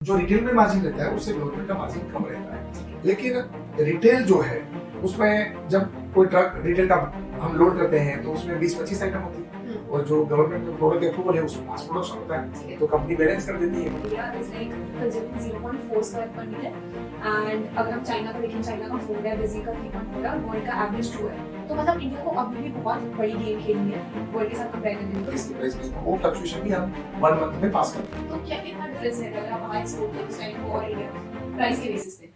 जो रिटेल में मार्जिन रहता है उससे गवर्नमेंट का मार्जिन कम रहता है। लेकिन रिटेल जो है उसमें जब कोई ट्रक रिटेल का हम लोड करते हैं तो उसमें 20-25 आइटम होती है और जो गवर्नमेंट में प्रोडक्ट अप्रूवल है उसमें मास प्रोडक्शन होता है, तो कंपनी बैलेंस कर देती है। India is like consuming 0.4 square पर मीटर एंड अगर हम चाइना का देखें, चाइना का 4 है, ब्राजील का 3.4 है, वर्ल्ड का एवरेज 2 है। तो मतलब इंडिया को अभी भी बहुत बड़ी गेम खेलनी है वर्ल्ड के साथ कंपेयर करने में। इसकी प्राइस में वो फ्लक्चुएशन भी हम 1 मंथ में पास करते हैं। तो क्या कितना डिफरेंस है अगर आप बाहर एक्सपोर्ट करें उस टाइम को और इंडिया प्राइस के बेसिस पे?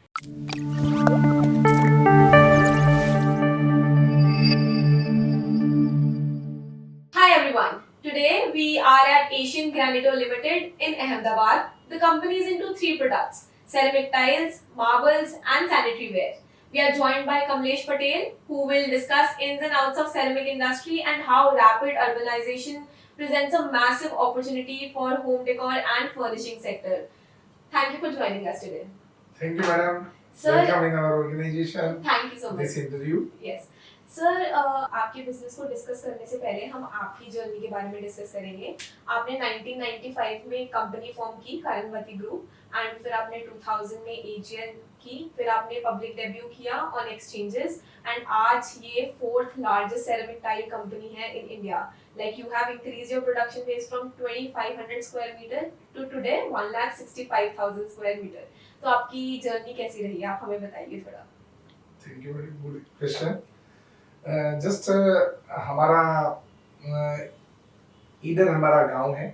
Hi everyone. Today we are at Asian Granito Limited in Ahmedabad. The company is into 3 products: ceramic tiles, marbles and sanitary ware. We are joined by Kamlesh Patel, who will discuss ins and outs of ceramic industry and how rapid urbanization presents a massive opportunity for home decor and furnishing sector. Thank you for joining us today. Thank you, madam. Sir, Welcome in our organization. thank you so much. This interview. Yes. Sir आपके business को discuss करने से पहले हम आपकी journey के बारे में डिस्कस करेंगे। आपने 1995 में कंपनी फॉर्म की करणवती ग्रुप एंड फिर आपने 2000 में एजीएन की, फिर आपने पब्लिक डेब्यू किया ऑन एक्सचेंजेस एंड आज ये 4th largest ceramic tile company है in India. Like you have increase your production base from 2500 square meter to today 1,65,000 square meter. तो आपकी जर्नी कैसी रही, आप हमें बताइए थोड़ा। Thank you, very good question. Just हमारा ईडर हमारा गांव है।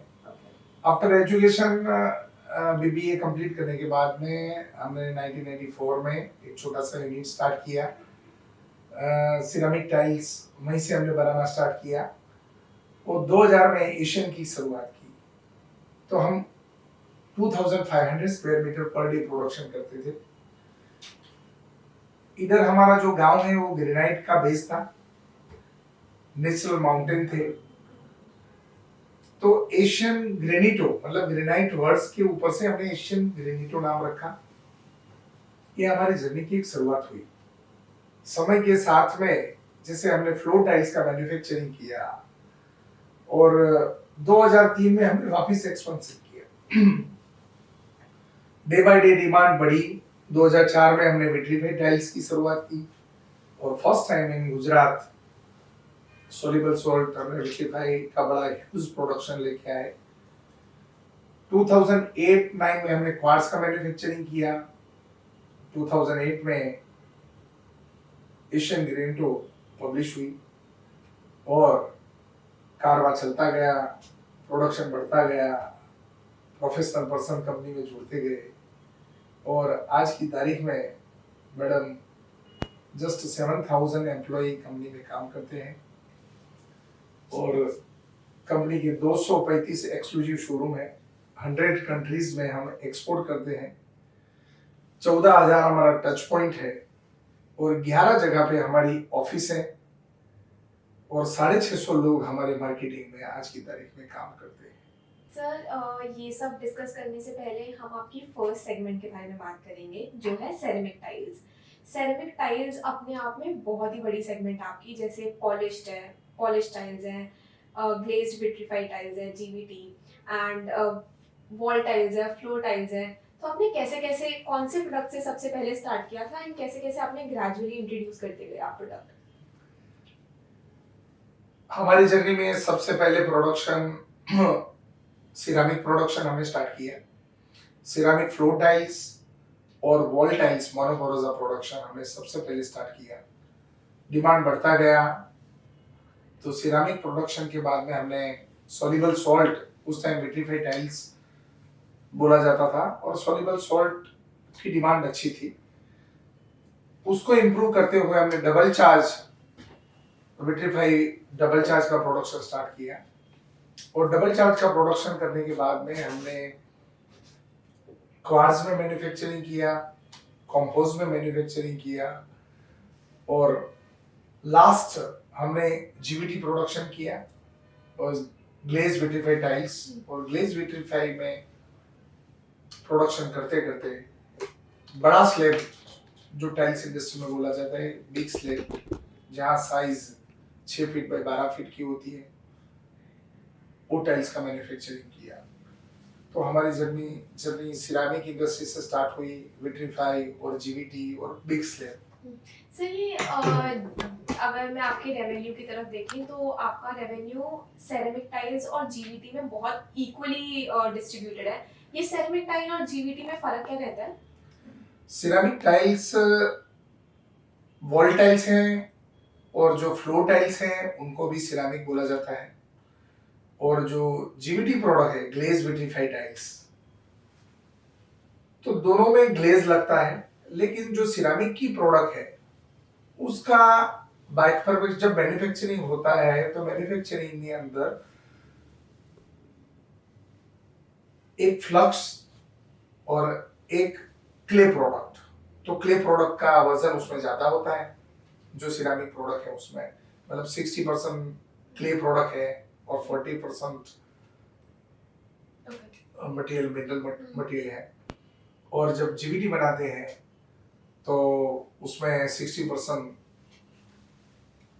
आफ्टर एजुकेशन बीबीए कंप्लीट करने के बाद में हमने 1994 में एक छोटा सा यूनिट स्टार्ट किया। सिरामिक टाइल्स वहीं से हमने बनाना स्टार्ट किया और 2000 में एशियन की शुरुआत की। तो हम 2500 square metre per day production करते थे। इधर हमारा जो गांव है वो ग्रेनाइट का बेस था, नेचुरल माउंटेन थे, तो एशियन ग्रेनिटो मतलब ग्रेनाइट वर्ड्स के ऊपर से हमने एशियन ग्रेनिटो नाम रखा। ये हमारी जर्नी की एक शुरुआत हुई। समय के साथ में जैसे हमने फ्लोर टाइल्स का मैन्युफैक्चरिंग किया और 2003 में हमने वापस एक्सपेंशन किया। डे बाय डे डिमांड बढ़ी। 2004 में हमने विट्रीफाई टाइल्स की शुरुआत की और first time in Gujarat soluble salt हमने विट्रीफाई का बड़ा ह्यूज प्रोडक्शन लेके आए। 2008-9 में हमने क्वार्ट्ज का मैन्युफैक्चरिंग किया। 2008 में एशियन ग्रेनिटो पब्लिश हुई और कारवा चलता गया, प्रोडक्शन बढ़ता गया, प्रोफेशनल पर्सन कंपनी में जुड़ते गए और आज की तारीख में मैडम जस्ट 7000 एम्प्लॉय कंपनी में काम करते हैं और कंपनी के 235 एक्सक्लूसिव शोरूम है। 100 कंट्रीज में हम एक्सपोर्ट करते हैं। 14,000 हमारा टच पॉइंट है और 11 जगह पे हमारी ऑफिस है और 650 लोग हमारे मार्केटिंग में आज की तारीख में काम करते हैं। सर ये सब डिस्कस करने से पहले हम आपकी फर्स्ट सेगमेंट के बारे में बात करेंगे जो है सेरेमिक टाइल्स। सेरेमिक टाइल्स अपने आप में बहुत ही बड़ी सेगमेंट आपकी, जैसे पॉलिश्ड है, पॉलिश टाइल्स हैं, ग्लेज्ड विट्रीफाइड टाइल्स है जीवीटी एंड वॉल टाइल्स है, फ्लोर टाइल्स है। तो आपने कैसे कैसे कौन से प्रोडक्ट से सबसे पहले स्टार्ट किया था एंड कैसे कैसे आपने ग्रेजुअली इंट्रोड्यूस करते गए आप प्रोडक्ट? हमारी जर्नी में सबसे पहले प्रोडक्शन सिरामिक प्रोडक्शन हमने स्टार्ट किया। सिरामिक फ्लोर टाइल्स और वॉल टाइल्स मोनोपोरोजा प्रोडक्शन हमने सबसे पहले स्टार्ट किया। डिमांड बढ़ता गया तो सिरामिक प्रोडक्शन के बाद में हमने सॉल्युबल सॉल्ट, उस टाइम विट्रीफाइड टाइल्स बोला जाता था और सॉल्युबल सॉल्ट की डिमांड अच्छी थी, उसको इम्प्रूव करते हुए हमने double charge vitrified double charge का प्रोडक्शन स्टार्ट किया और डबल चार्ज का प्रोडक्शन करने के बाद में हमने क्वार्ट्ज में मैन्युफैक्चरिंग किया, कंपोज में मैन्युफैक्चरिंग किया और लास्ट हमने जीवीटी प्रोडक्शन किया और ग्लेज विट्रीफाइड टाइल्स और ग्लेज विट्रीफाइड में प्रोडक्शन करते करते बड़ा स्लैब जो टाइल्स इंडस्ट्री में बोला जाता है बिग स्लैब, जहाँ साइज 6 फीट बाय 12 फीट की होती है, वो टाइल्स का मैन्युफैक्चरिंग किया। तो तो हमारी जर्नी जर्नी सिरामिक इंडस्ट्री से स्टार्ट हुई, विट्रीफाई और जीवीटी और बिग स्लैब। सर ये अगर मैं आपके रेवेन्यू की तरफ देखी तो आपका रेवेन्यू सेरेमिक टाइल्स और जीवीटी में बहुत इक्वली डिस्ट्रीब्यूटेड है। ये सेरेमिक टाइल और जीवीटी में फर्क क्या रहता है? सिरामिक टाइल्स वॉल टाइल्स हैं, और जो फ्लोर टाइल्स हैं उनको भी सिरामिक बोला जाता है। और जो जीवीटी प्रोडक्ट है, ग्लेज विट्रीफाई टाइल्स, तो दोनों में ग्लेज लगता है, लेकिन जो सिरामिक की प्रोडक्ट है उसका बाइक पर जब मैन्युफैक्चरिंग होता है तो मैन्युफैक्चरिंग के अंदर एक फ्लक्स और एक क्ले प्रोडक्ट, तो क्ले प्रोडक्ट का वजन उसमें ज्यादा होता है। जो सिरामिक प्रोडक्ट है उसमें मतलब 60% क्ले प्रोडक्ट है और 40% मटेरियल मिनरल मटेरियल है। और जब जीवीटी बनाते हैं तो उसमें 60%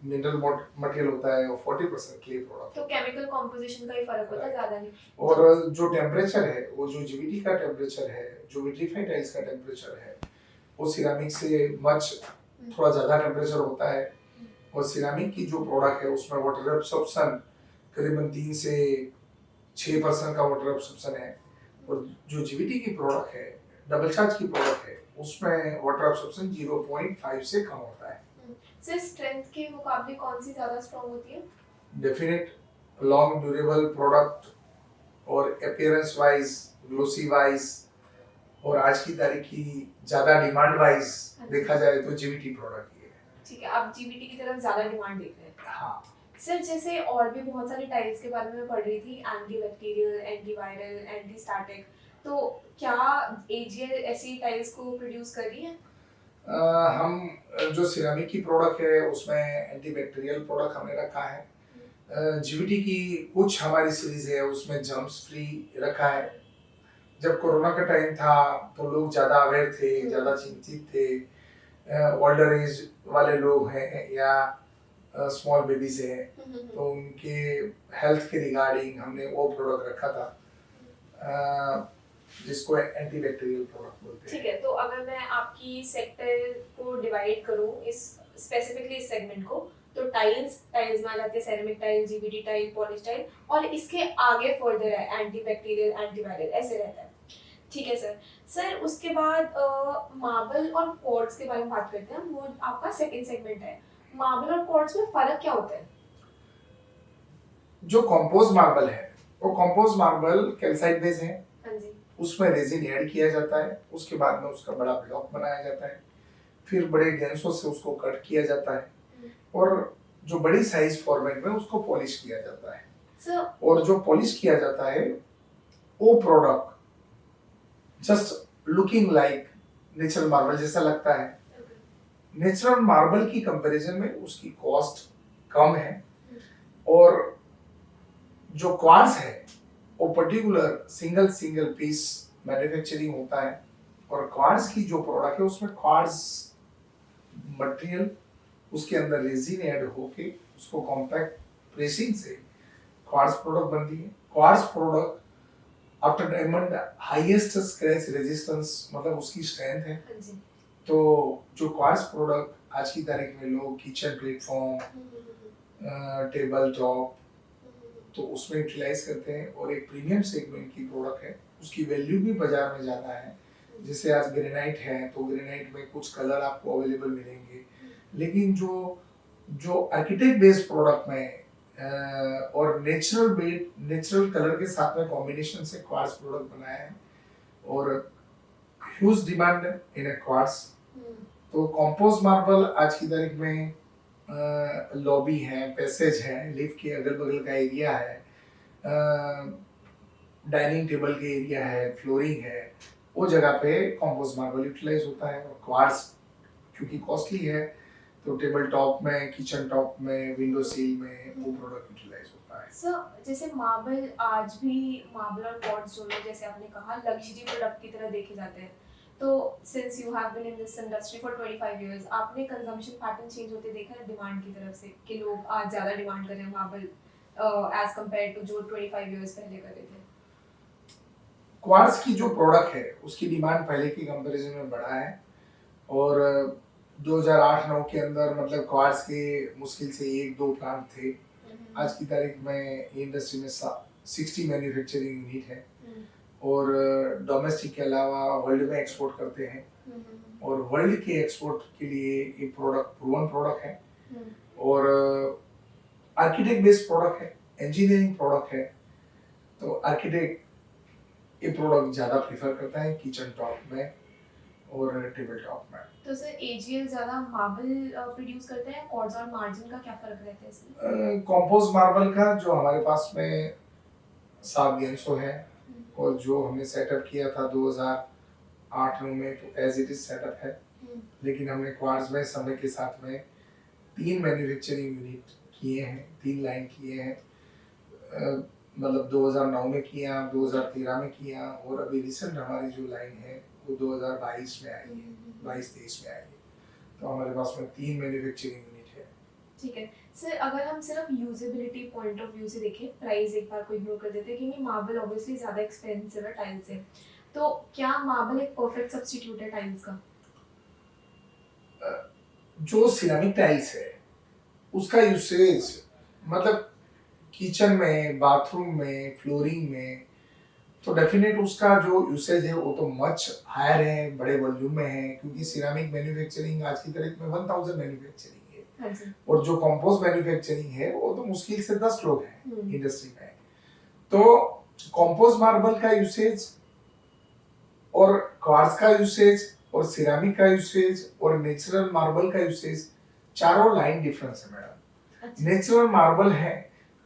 मिनरल मटेरियल होता है और 40% क्ले प्रोडक्ट। तो केमिकल कॉम्पोजिशन का ही फर्क होता है, ज्यादा नहीं। और जो टेम्परेचर है, वो जो जीवीटी का टेम्परेचर है, जो विट्रीफाई टाइल्स का टेम्परेचर है, वो सिरामिक से मच थोड़ा ज्यादा टेम्परेचर होता है। और सिरामिक की जो प्रोडक्ट है उसमें वाटर एब्सॉर्प्शन करीबन 3 से 6% का वाटर एब्सॉर्प्शन है। और जो जीवीटी की प्रोडक्ट है, डबल चार्ज की प्रोडक्ट है, उसमें वाटर एब्सॉर्प्शन 0.5 से कम होता है। सर स्ट्रेंथ के मुकाबले कौन सी ज्यादा स्ट्रांग होती है? डेफिनेट लॉन्ग ड्यूरेबल प्रोडक्ट और अपीयरेंस वाइज, ग्लोसी वाइज, और आज की तारीख की ज्यादा डिमांड वाइज देखा जाए तो जीवीटी प्रोडक्ट ही है। ठीक है, आप जीवीटी की तरफ ज्यादा डिमांड देख रहे हैं। हाँ सर जैसे और भी बहुत सारी टाइल्स के बारे में मैं पढ़ रही थी, anti bacterial, anti viral, anti static, तो क्या एजीएल ऐसी टाइल्स को प्रोड्यूस कर रही है? हम जो सिरामिक की प्रोडक्ट है उसमें एंटी बैक्टीरियल प्रोडक्ट हमने रखा है। जीवीटी की कुछ हमारी सीरीज है उसमें जर्म्स फ्री रखा है। जब कोरोना का टाइम था तो लोग ज़्यादा अवेयर थे, ज़्यादा चिंतित थे। ओल्डर एज वाले लोग हैं या स्मॉल बेबीज हैं, तो उनके हेल्थ के रिगार्डिंग हमने वो प्रोडक्ट रखा था, जिसको एंटी बैक्टीरियल प्रोडक्ट बोलते हैं। ठीक है, तो अगर मैं आपकी सेक्टर को डिवाइड करूं इस स्पेसिफिकली इस सेगमेंट को, तो टाइल्स में आ जाते हैं ceramic tile, GVT tile, polish tile, और इसके आगे फर्दर है एंटी बैक्टीरियल, एंटी वायरल, ऐसे रहता है। ठीक है सर। सर उसके बाद मार्बल और क्वार्ट्ज के बारे में बात करते हैं, वो आपका सेकंड सेगमेंट है। मार्बल और क्वार्ट्ज में फर्क क्या होता है? जो कंपोज मार्बल है वो कंपोज मार्बल कैल्साइट बेस है, हाँ जी। उसमें रेजिन ऐड किया जाता है, उसके बाद में उसका बड़ा ब्लॉक बनाया जाता है, फिर बड़े गैंसों से उसको कट किया जाता है और जो बड़ी साइज फॉर्मेट में उसको पॉलिश किया जाता है। और जो पॉलिश किया जाता है वो product just looking like natural marble जैसा लगता है। नेचुरल मार्बल की कंपैरिजन में उसकी कॉस्ट कम है। और जो क्वार्ट्ज है वो पर्टिकुलर सिंगल पीस मैन्युफैक्चरिंग होता है। और क्वार्ट्ज की जो प्रोडक्ट है उसमें क्वार्ट्ज मटेरियल, उसके अंदर रेजिन ऐड होके उसको कॉम्पैक्ट प्रेसिंग से क्वार्ट्ज प्रोडक्ट बनती है। Quartz product after diamond highest scratch resistance, मतलब उसकी स्ट्रेंथ है। तो जो क्वार्ट्ज प्रोडक्ट आज की तारीख में लोग किचन प्लेटफॉर्म, टेबल टॉप, तो उसमें यूटिलाइज करते हैं। और एक प्रीमियम सेगमेंट की प्रोडक्ट है, उसकी वैल्यू भी बाजार में ज़्यादा है। जैसे आज ग्रेनाइट है तो ग्रेनाइट में कुछ कलर आपको अवेलेबल मिलेंगे, लेकिन जो आर्किटेक्ट बेस्ड प्रोडक्ट में और नेचुरल कलर के साथ में कॉम्बिनेशन से क्वार्ट्ज प्रोडक्ट बनाया है और huge demand in A quartz. तो कंपोज मार्बल आज की तारीख में लॉबी है, पैसेज है, लिफ्ट के अगल बगल का एरिया है, डाइनिंग टेबल के एरिया है, फ्लोरिंग है, वो जगह पे कंपोज मार्बल यूटिलाइज होता है। और क्वार्ट्ज क्योंकि कॉस्टली है तो टेबल टॉप में, किचन टॉप में, विंडो सील में वो प्रोडक्ट यूटिलाइज होता है। सर जैसे मार्बल आज भी, मार्बल और क्वार्ट्ज दोनों जैसे आपने कहा लग्जरी प्रोडक्ट की तरह देखे जाते हैं, तो since you have been in this industry for 25 years, आपने कंजम्पशन पैटर्न चेंज होते देखा है डिमांड की तरफ से, कि लोग आज ज़्यादा डिमांड कर रहे हैं मार्बल एज कंपेयर टू जो 25 इयर्स पहले कर रहे थे? क्वार्ट्ज की जो प्रोडक्ट है उसकी डिमांड पहले की कंपैरिजन में बढ़ा है। और 2008-9 के अंदर मतलब क्वार्ट्ज के मुश्किल से एक दो प्लांट थे। आज की तारीख में इंडस्ट्री में 60 मैन्युफैक्चरिंग यूनिट है और डोमेस्टिक के अलावा वर्ल्ड में एक्सपोर्ट करते हैं। और वर्ल्ड के एक्सपोर्ट के लिए ये प्रोडक्ट प्रूवन प्रोडक्ट है और आर्किटेक्ट बेस्ड प्रोडक्ट है, इंजीनियरिंग प्रोडक्ट है। तो आर्किटेक्ट ये प्रोडक्ट ज़्यादा प्रेफर करता है किचन टॉप में और टेबल टॉप में। तो सर एजीएल ज्यादा मार्बल प्रोड्यूस करते हैं, क्वार्ट्ज और मार्जिन का क्या फर्क रहता है इसमें? कंपोज मार्बल का जो हमारे पास में 7 है और जो हमने सेटअप किया था 2008-9 में तो एज इट इज सेटअप है। लेकिन हमने क्वार्ट्ज में समय के साथ में 3 मैन्युफैक्चरिंग यूनिट किए हैं, 3 लाइन किए हैं। मतलब 2009 में किया, 2013 में किया और अभी रिसेंट हमारी जो लाइन है वो 2022 में आई है, 22-23 में आई है। तो हमारे पास में 3 मैन्युफैक्चरिंग यूनिट है। ठीक है सर, अगर हम सिर्फ यूजेबिलिटी पॉइंट ऑफ व्यू से देखें, प्राइस एक बार को इग्नोर कर देते हैं क्योंकि मार्बल ऑब्वियसली ज़्यादा एक्सपेंसिव है टाइल से, तो क्या मार्बल एक परफेक्ट सब्स्टिट्यूट है टाइल्स का? जो सिरेमिक टाइल्स है उसका यूसेज मतलब किचन में, बाथरूम में, फ्लोरिंग में तो डेफिनेट उसका जो यूसेज है वो तो मच हायर है, बड़े वॉल्यूम में है। क्योंकि सिरेमिक मैन्युफैक्चरिंग आज की तारीख में 1000 मैन्युफैक्चरिंग है। हाँ जी। और जो कंपोस्ट मैन्युफैक्चरिंग है वो तो मुश्किल से 10 लोग हैं इंडस्ट्री में। तो कंपोस्ट मार्बल का यूसेज और क्वार्ट्ज का यूसेज और सिरेमिक का यूसेज और नेचुरल मार्बल का यूसेज चारों लाइन डिफरेंस है मैडम। नेचुरल मार्बल है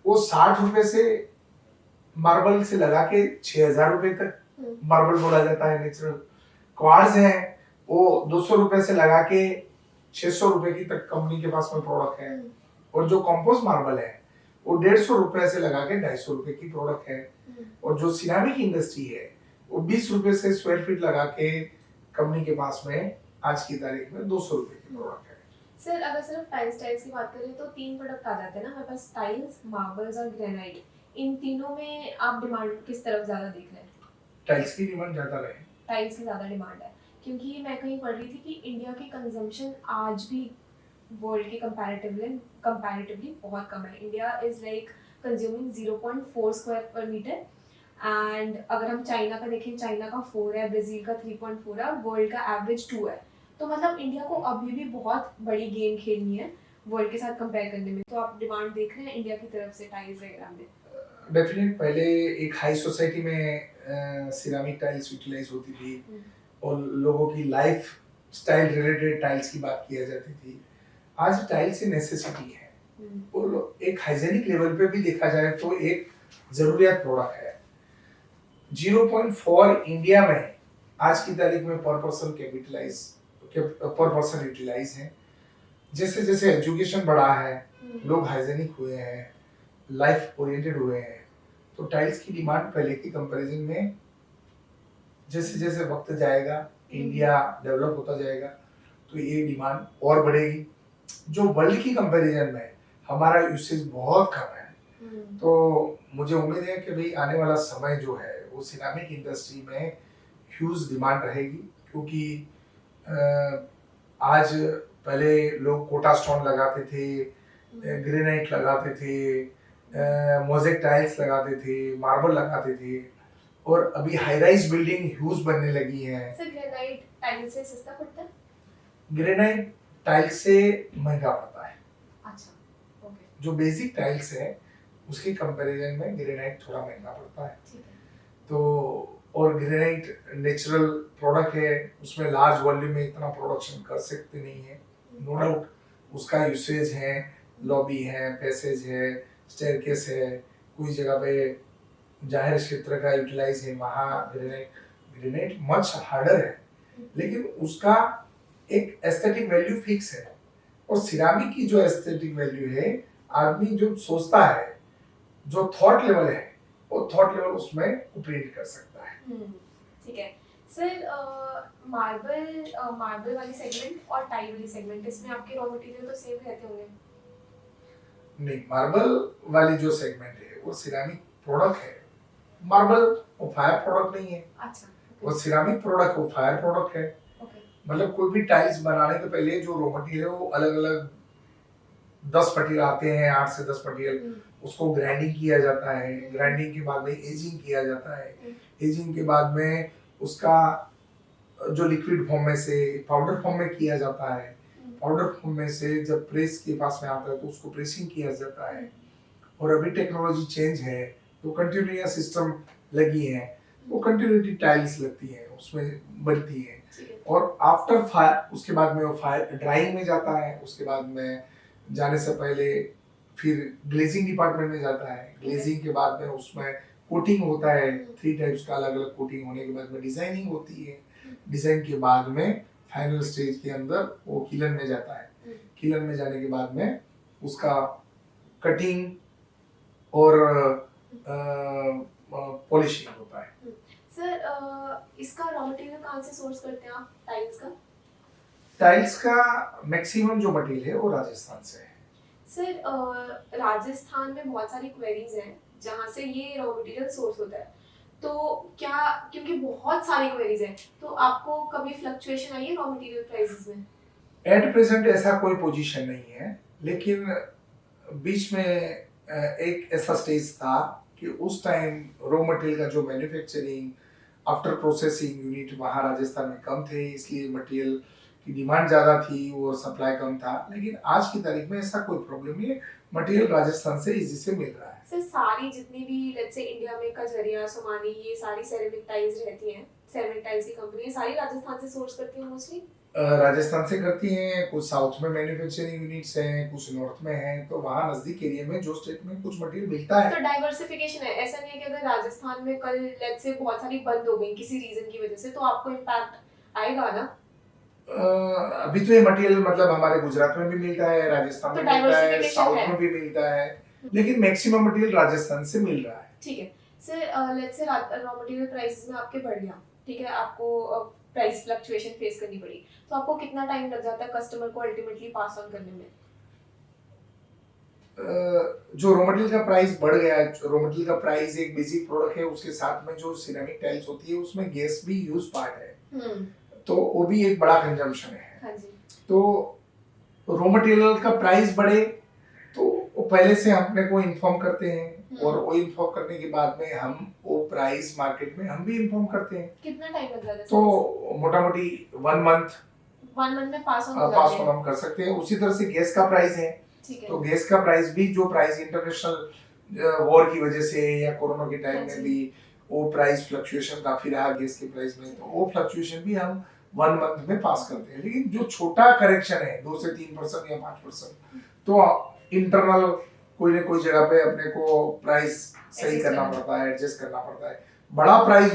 वो 60 रुपए से मार्बल से लगा के 6000 रुपए तक मार्बल बोला जाता है नेचुरल। क्वार्ट्ज है वो 200 रुपए से लगा के 600 रुपए की तक कंपनी के पास में प्रोडक्ट है। और जो कंपोस्ट मार्बल है वो 150 रुपए से लगा के 250 रुपए की प्रोडक्ट है। और जो सिरेमिक इंडस्ट्री है वो 20 रुपए से स्क्वायर फीट लगा के कंपनी के पास में आज की तारीख में 200 रुपए की प्रोडक्ट है। सर अगर सिर्फ टाइल्स की बात करें तो 3 प्रोडक्ट आ जाते हैं ना हमारे पास, टाइल्स, मार्बल्स और ग्रेनाइट। इन तीनों में आप डिमांड किस तरफ ज्यादा देख रहे हैं? टाइल्स की डिमांड ज्यादा रहे। टाइल्स की ज्यादा डिमांड है क्योंकि मैं कहीं पढ़ रही थी कि इंडिया की कंजम्पशन आज भी वर्ल्ड के कंपैरेटिवली बहुत कम है। India is like consuming 0.4 square पर मीटर एंड अगर हम चाइना का देखें, चाइना का 4 है, ब्राजील का 3.4 है और वर्ल्ड का एवरेज 2 है। तो मतलब इंडिया को अभी भी बहुत बड़ी गेम खेलनी है वर्ल्ड के साथ कंपेयर करने में। तो आप डिमांड देख रहे हैं इंडिया की तरफ से टाइल्स वगैरह में? डेफिनेट पहले एक हाई सोसाइटी में सिरेमिक टाइल्स यूटिलाइज होती थी और लोगों की लाइफ स्टाइल रिलेटेड टाइल्स की बात किया जाती थी। आज टाइल्स एक नेसेसिटी है और एक हाइजेनिक लेवल पे भी देखा जाए तो एक जरूरियात प्रोडक्ट है। 0.4 इंडिया में आज की तारीख में पर पर्सन यूटिलाइज है। जैसे जैसे एजुकेशन बढ़ा है, लोग हाइजेनिक हुए हैं, लाइफ ओरिएंटेड हुए हैं, तो टाइल्स की डिमांड पहले की कंपैरिजन में जैसे जैसे वक्त जाएगा, इंडिया डेवलप होता जाएगा तो ये डिमांड और बढ़ेगी। जो वर्ल्ड की कंपैरिजन में हमारा यूसेज बहुत कम है। तो मुझे उम्मीद है कि भाई आने वाला समय जो है वो सिरेमिक इंडस्ट्री में ह्यूज डिमांड रहेगी। क्योंकि आज पहले लोग कोटा स्टोन लगाते थे, ग्रेनाइट लगाते थे, मोज़ेक टाइल्स लगाते थे, मार्बल लगाते थे और अभी हाई राइज बिल्डिंग ह्यूज बनने लगी है। सर ग्रेनाइट टाइल्स से सस्ता पड़ता है? ग्रेनाइट टाइल्स से महंगा पड़ता है। अच्छा, ओके। जो बेसिक टाइल्स है उसके कंपैरिजन में ग्रेनाइट थोड़ा महंगा पड़ता है। ठीक है। तो और ग्रेनाइट नेचुरल प्रोडक्ट है, उसमें लार्ज वॉल्यूम में इतना प्रोडक्शन कर सकते नहीं है, नो डाउट। उसका यूसेज है, लॉबी है, पैसेज है, स्टेयरकेस है, कोई जगह पे जाहिर क्षेत्र का यूटिलाइज है, वहाँ ग्रेनाइट मच हार्डर है। लेकिन उसका एक एस्थेटिक वैल्यू फिक्स है। और सिरामिक की जो एस्थेटिक वैल्यू है, आदमी जो सोचता है, जो थॉट लेवल है, वो थॉट लेवल उसमें ऑपरेट कर सकता है। ठीक है सर। मार्बल वाली सेगमेंट और टाइल वाली सेगमेंट, इसमें आपके रॉ मटेरियल तो सेम रहते होंगे? नहीं, मार्बल वाली जो सेगमेंट है वो सिरेमिक प्रोडक्ट है, मार्बल वो फायर प्रोडक्ट नहीं है, अच्छा। वो सिरामिक प्रोडक्ट, वो फायर प्रोडक्ट है। ओके। मतलब कोई भी टाइल्स बनाने के पहले जो रॉ मटेरियल है वो अलग अलग 10 मटेरियल आते हैं, 8 से 10 मटेरियल, उसको ग्राइंडिंग किया जाता है। ग्राइंडिंग के बाद में एजिंग किया जाता है। एजिंग के बाद में उसका जो लिक्विड फॉर्म में से पाउडर फॉर्म में किया जाता है। पाउडर फॉर्म में से जब प्रेस के पास में आता है तो उसको प्रेसिंग किया जाता है। और अभी टेक्नोलॉजी चेंज है तो कंटिन्यूअस सिस्टम लगी है, वो कंटिन्यूटी टाइल्स लगती है उसमें बनती है। और आफ्टर फायर उसके बाद में वो फायर ड्राइंग में जाता है। उसके बाद में जाने से पहले फिर ग्लेजिंग डिपार्टमेंट में जाता है। ग्लेजिंग के बाद में उसमें कोटिंग होता है, 3 टाइप्स का अलग अलग कोटिंग होने के बाद में डिजाइनिंग होती है। डिजाइन के बाद में फाइनल स्टेज के अंदर वो किलन में जाता है। किलन में जाने के बाद में उसका कटिंग और पॉलिशिंग होता है। सर इसका रॉ मटेरियल कहाँ से सोर्स करते हैं आप टाइल्स का? टाइल्स का मैक्सिमम जो मटेरियल है वो राजस्थान से है। सर राजस्थान में बहुत सारी क्वेरीज हैं जहाँ से ये रॉ मटेरियल सोर्स होता है, तो क्या, क्योंकि बहुत सारी क्वेरीज हैं, तो आपको कभी फ्लक्चुएशन आई है रॉ मटेरियल प्राइसेस में? एट प्रेजेंट ऐसा कोई पोजीशन नहीं है, लेकिन बीच में एक ऐसा स्टेज था कि उस टाइम रॉ मटेरियल का जो मैन्युफैक्चरिंग आफ्टर प्रोसेसिंग यूनिट वहाँ राजस्थान में कम थे, इसलिए मटेरियल की डिमांड ज़्यादा थी और सप्लाई कम था। लेकिन आज की तारीख में ऐसा कोई प्रॉब्लम नहीं है, मटेरियल राजस्थान से इजी से मिल रहा है। सर सारी जितनी भी लेट्स से इंडिया में कजरिया, सोमानी, ये सारी सेरेमिक टाइल्स रहती हैं, सेरेमिक टाइल्स की कंपनी सारी राजस्थान से सोर्स करती है मोस्टली? राजस्थान से करती हैं, कुछ साउथ में मैन्युफैक्चरिंग यूनिट्स हैं, कुछ नॉर्थ में हैं, तो वहाँ नजदीक एरिया में जो स्टेट में कुछ मटेरियल मिलता है। तो डाइवर्सिफिकेशन है, ऐसा नहीं है कि अगर राजस्थान में कल लेट्स से बहुत सारी बंद हो गई किसी रीजन की वजह से तो आपको इम्पैक्ट आएगा ना? अभी तो ये मटेरियल मतलब हमारे गुजरात में भी मिलता है, राजस्थान में मिलता है, साउथ में भी मिलता है, लेकिन मैक्सिमम मटेरियल राजस्थान से मिल रहा है। ठीक है sir, let's say raw material prices में आपके बढ़ गया, ठीक है, आपको प्राइस फ्लक्चुएशन फेस करनी पड़ी, तो आपको कितना टाइम लग जाता है कस्टमर को अल्टीमेटली पास ऑन करने में? जो रॉ मटेरियल का प्राइस बढ़ गया है, रॉ मटेरियल का प्राइस एक बेसिक प्रोडक्ट है, उसके साथ में जो सिरेमिक टाइल्स होती है उसमें गैस भी यूज पार्ट है, तो वो भी एक बड़ा कंजम्पशन है। हाँ जी। तो रॉ मटेरियल का प्राइस बढ़े तो वो पहले से अपने को इन्फॉर्म करते हैं, और वो इन्फॉर्म करने के बाद में हम वो प्राइस मार्केट में हम भी इन्फॉर्म करते हैं। कितना टाइम लग जाता है? तो मोटा मोटी 1 मंथ में पास ऑन हम कर सकते हैं। उसी तरह से गैस का प्राइस है, तो गैस का प्राइस भी जो प्राइस इंटरनेशनल वॉर की वजह से या कोरोना के टाइम में भी वो प्राइस फ्लक्चुएशन काफी रहा गैस के प्राइस में, तो वो फ्लक्चुएशन भी हम 1 मंथ में पास करते हैं। लेकिन जो छोटा करेक्शन है 2 से 3% या 5%, तो इंटरनल कोई ना कोई जगह पे अपने को प्राइस सही करना पड़ता है, एडजस्ट करना पड़ता है। बड़ा प्राइस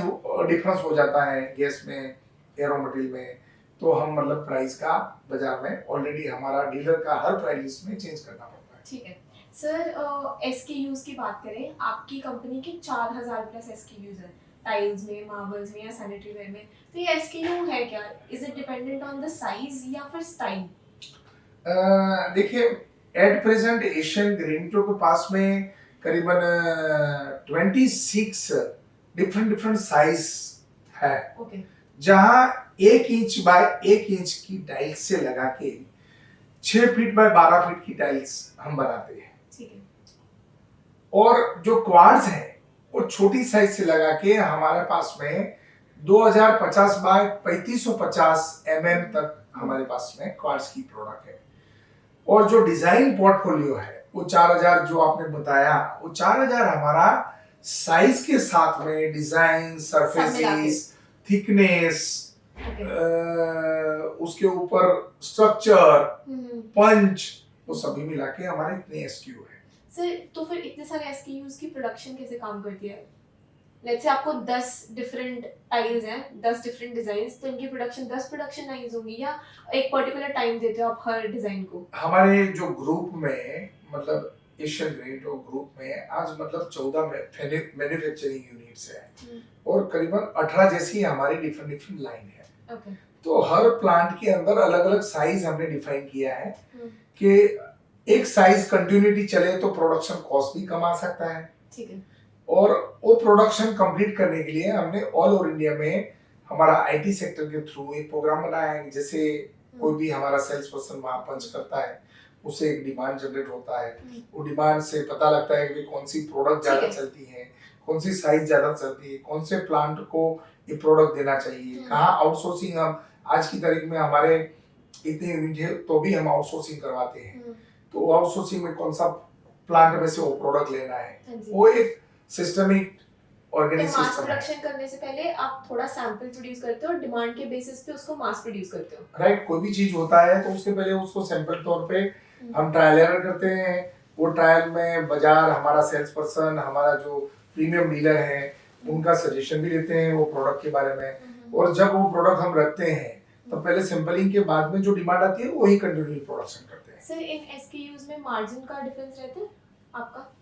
डिफरेंस हो जाता है गैस में या रॉ मटेरियल में, तो हम मतलब प्राइस का बाजार में ऑलरेडी हमारा डीलर का हर प्राइस लिस्ट में चेंज करना पड़ता है। ठीक है सर, एसकेयूज की बात करें, आपकी कंपनी के 4000 प्लस एसकेयूज हैं टाइल्स में, मार्बल्स में या सैनिटरी वेयर में, तो ये एसकेयू है क्या? Is it dependent on the size या फिर स्टाइल? देखिए एट प्रेजेंट एशियन ग्रेनिटो के पास में करीबन 26 डिफरेंट साइज है। ओके। जहां 1 इंच बाय 1 इंच की टाइल्स से लगा के 6 फीट बाय 12 फीट की टाइल्स हम बनाते हैं। ठीक है। और जो क्वार्ट्ज है वो छोटी साइज से लगा के हमारे पास में 2050 बाय 3550 mm तक हमारे पास में क्वार्ट्ज की प्रोडक्ट है। और जो डिजाइन पोर्टफोलियो है वो 4000 जो आपने बताया, वो 4000 हमारा साइज के साथ में डिजाइन, सरफेसेस, थिकनेस, उसके ऊपर स्ट्रक्चर, पंच, वो सभी मिला के हमारे इतने एसक्यू है। सर तो फिर इतने सारे एसक्यूज की प्रोडक्शन कैसे काम करती है? लेट्स से आपको 10 डिफरेंट टाइल्स हैं, 10 डिफरेंट डिजाइन्स, तो इनकी प्रोडक्शन 10 प्रोडक्शन लाइंस होंगी या एक पर्टिकुलर टाइम देते हो आप हर डिजाइन को? हमारे जो ग्रुप में मतलब एशियन ग्रेनिटो ग्रुप में आज मतलब 14 मैन्युफैक्चरिंग यूनिट्स है, और करीबन 18 जैसी हमारी डिफरेंट लाइन है। ओके। तो हर प्लांट के अंदर अलग अलग साइज हमने डिफाइन किया है कि एक साइज कंटिन्यूटी चले तो प्रोडक्शन कॉस्ट भी कम आ सकता है। ठीक है। और वो प्रोडक्शन कंप्लीट करने के लिए हमने ऑल ओवर इंडिया में हमारा आईटी सेक्टर के थ्रू एक प्रोग्राम बनाया है। जैसे कोई भी हमारा सेल्स पर्सन वहाँ पंच करता है, उससे एक डिमांड जनरेट होता है। वो डिमांड से पता लगता है कि कौन सी प्रोडक्ट ज़्यादा चलती है, कौन सी साइज ज़्यादा चलती है, कौन से प्लांट को ये प्रोडक्ट देना चाहिए, कहाँ आउटसोर्सिंग। हम आज की तारीख में हमारे इतने यूनिट है तो भी हम आउटसोर्सिंग करवाते हैं, तो आउटसोर्सिंग में कौन सा प्लांट में से वो प्रोडक्ट लेना है, वो एक सिस्टमिक ऑर्गेनाइजेशन मास प्रोडक्शन करने से पहले आप थोड़ा सैंपल प्रोड्यूस करते हो और डिमांड के बेसिस पे उसको मास प्रोड्यूस करते हो। राइट, कोई भी चीज होता है तो उसके पहले उसको सैंपल तौर पे हम ट्रायल एरर करते हैं। वो ट्रायल में बाजार, हमारा सेल्स पर्सन, हमारा जो प्रीमियम डीलर है, उनका सजेशन भी लेते हैं वो प्रोडक्ट के बारे में। और जब वो प्रोडक्ट हम रखते हैं तो पहले सैंपलिंग के बाद में जो डिमांड आती है वही कंटिन्यू प्रोडक्शन करते हैं। सर इन एसकेयूज में मार्जिन का डिफरेंस रहता है आपका?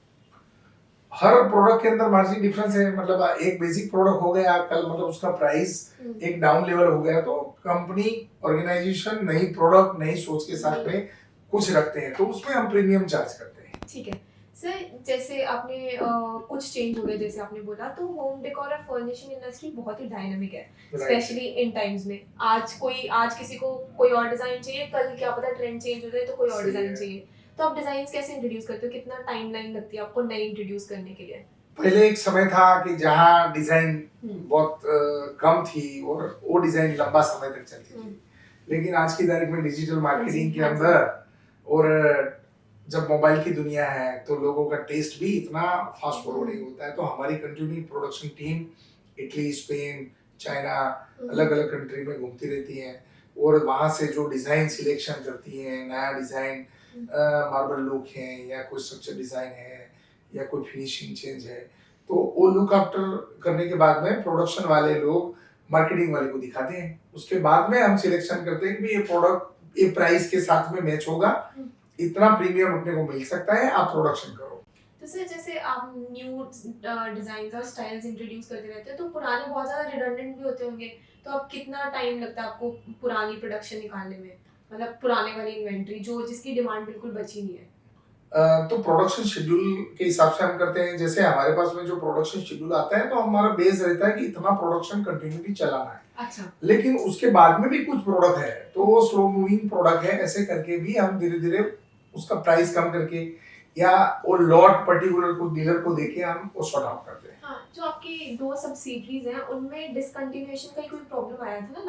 हर प्रोडक्ट के अंदर मार्जिन डिफरेंस है। मतलब एक बेसिक प्रोडक्ट हो गया कल, मतलब उसका प्राइस एक डाउन लेवल हो गया तो कंपनी ऑर्गेनाइजेशन नई प्रोडक्ट नई सोच के साथ में कुछ रखते हैं तो उसमें हम प्रीमियम चार्ज करते हैं। ठीक है सर, जैसे आपने कुछ चेंज हो गया जैसे आपने बोला, तो होम डेकोर और फर्निशिंग इंडस्ट्री बहुत ही डायनामिक है, स्पेशली इन टाइम्स में। आज किसी को कोई और डिजाइन चाहिए, कल क्या पता ट्रेंड चेंज हो जाए तो कोई और डिजाइन चाहिए। तो आप डिजाइन कैसे इंट्रोड्यूस करते हो, कितना टाइमलाइन लगती है आपको नए इंट्रोड्यूस करने के लिए? पहले एक समय था कि जहाँ डिजाइन बहुत कम थी और वो डिजाइन लंबा समय तक चलती थी, लेकिन आज की तारीख में डिजिटल मार्केटिंग के अंदर और जब मोबाइल की दुनिया है तो लोगों का टेस्ट भी इतना फास्ट फॉरवर्डिंग होता है, तो हमारी continue production team Italy, Spain, China, अलग अलग कंट्री में घूमती रहती है और वहाँ से जो डिजाइन सिलेक्शन करती है, नया डिजाइन, मार्बल लुक है या कोई स्ट्रक्चर डिजाइन है या कोई फिनिशिंग चेंज है, तो वो लुक आफ्टर करने के बाद में प्रोडक्शन वाले लोग मार्केटिंग वाले को दिखाते हैं। उसके बाद में हम सिलेक्शन करते हैं कि ये प्रोडक्ट ये प्राइस के साथ में मैच होगा, इतना प्रीमियम अपने को मिल सकता है, आप प्रोडक्शन करो। तो सर जैसे आप न्यू डिजाइन्स और स्टाइल्स इंट्रोड्यूस करते रहते हैं तो पुराने बहुत ज़्यादा रिडंडेंट भी होते होंगे, तो अब कितना टाइम लगता है आपको पुरानी प्रोडक्शन निकालने में, मतलब पुराने वाली इन्वेंट्री जो जिसकी डिमांड बिल्कुल बची नहीं है? तो प्रोडक्शन शेड्यूल के हिसाब से हम करते हैं। जैसे हमारे पास में जो प्रोडक्शन शेड्यूल आता है तो हमारा बेस रहता है कि इतना प्रोडक्शन कंटिन्यूटी चलाना है। अच्छा। लेकिन उसके बाद में भी कुछ प्रोडक्ट है तो वो स्लो मूविंग प्रोडक्ट है, ऐसे करके भी हम धीरे धीरे उसका प्राइस कम करके या वो लॉट पर्टिकुलर को डीलर को देके हम वो सॉर्ट आउट करते हैं। हाँ, जो आपकी 2 सब्सिडीज हैं उनमें डिसकंटिन्यूएशन का कोई प्रॉब्लम आया था ना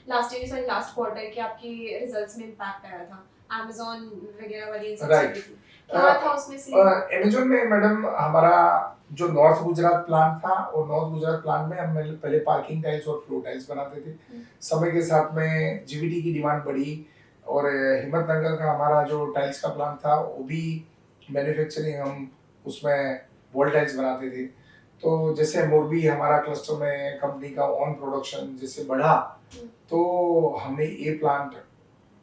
लास्ट क्वार्टर के आपकी रिजल्ट्स में इम्पैक्ट आया था Amazon वगैरह वाली राइट। क्या था उसमें से? Amazon में मैडम हमारा जो नॉर्थ गुजरात प्लांट था और नॉर्थ गुजरात प्लांट में हम पहले पार्किंग टाइल्स और फ्लोर टाइल्स बनाते थे। समय के साथ में जीवीटी की डिमांड बढ़ी और हिम्मतनगर का हमारा जो टाइल्स का प्लांट था वो भी मैन्युफैक्चरिंग, हम उसमें वॉल टाइल्स बनाते थे। तो जैसे मोरबी हमारा क्लस्टर में कंपनी का ऑन प्रोडक्शन जैसे बढ़ा तो हमने ये प्लांट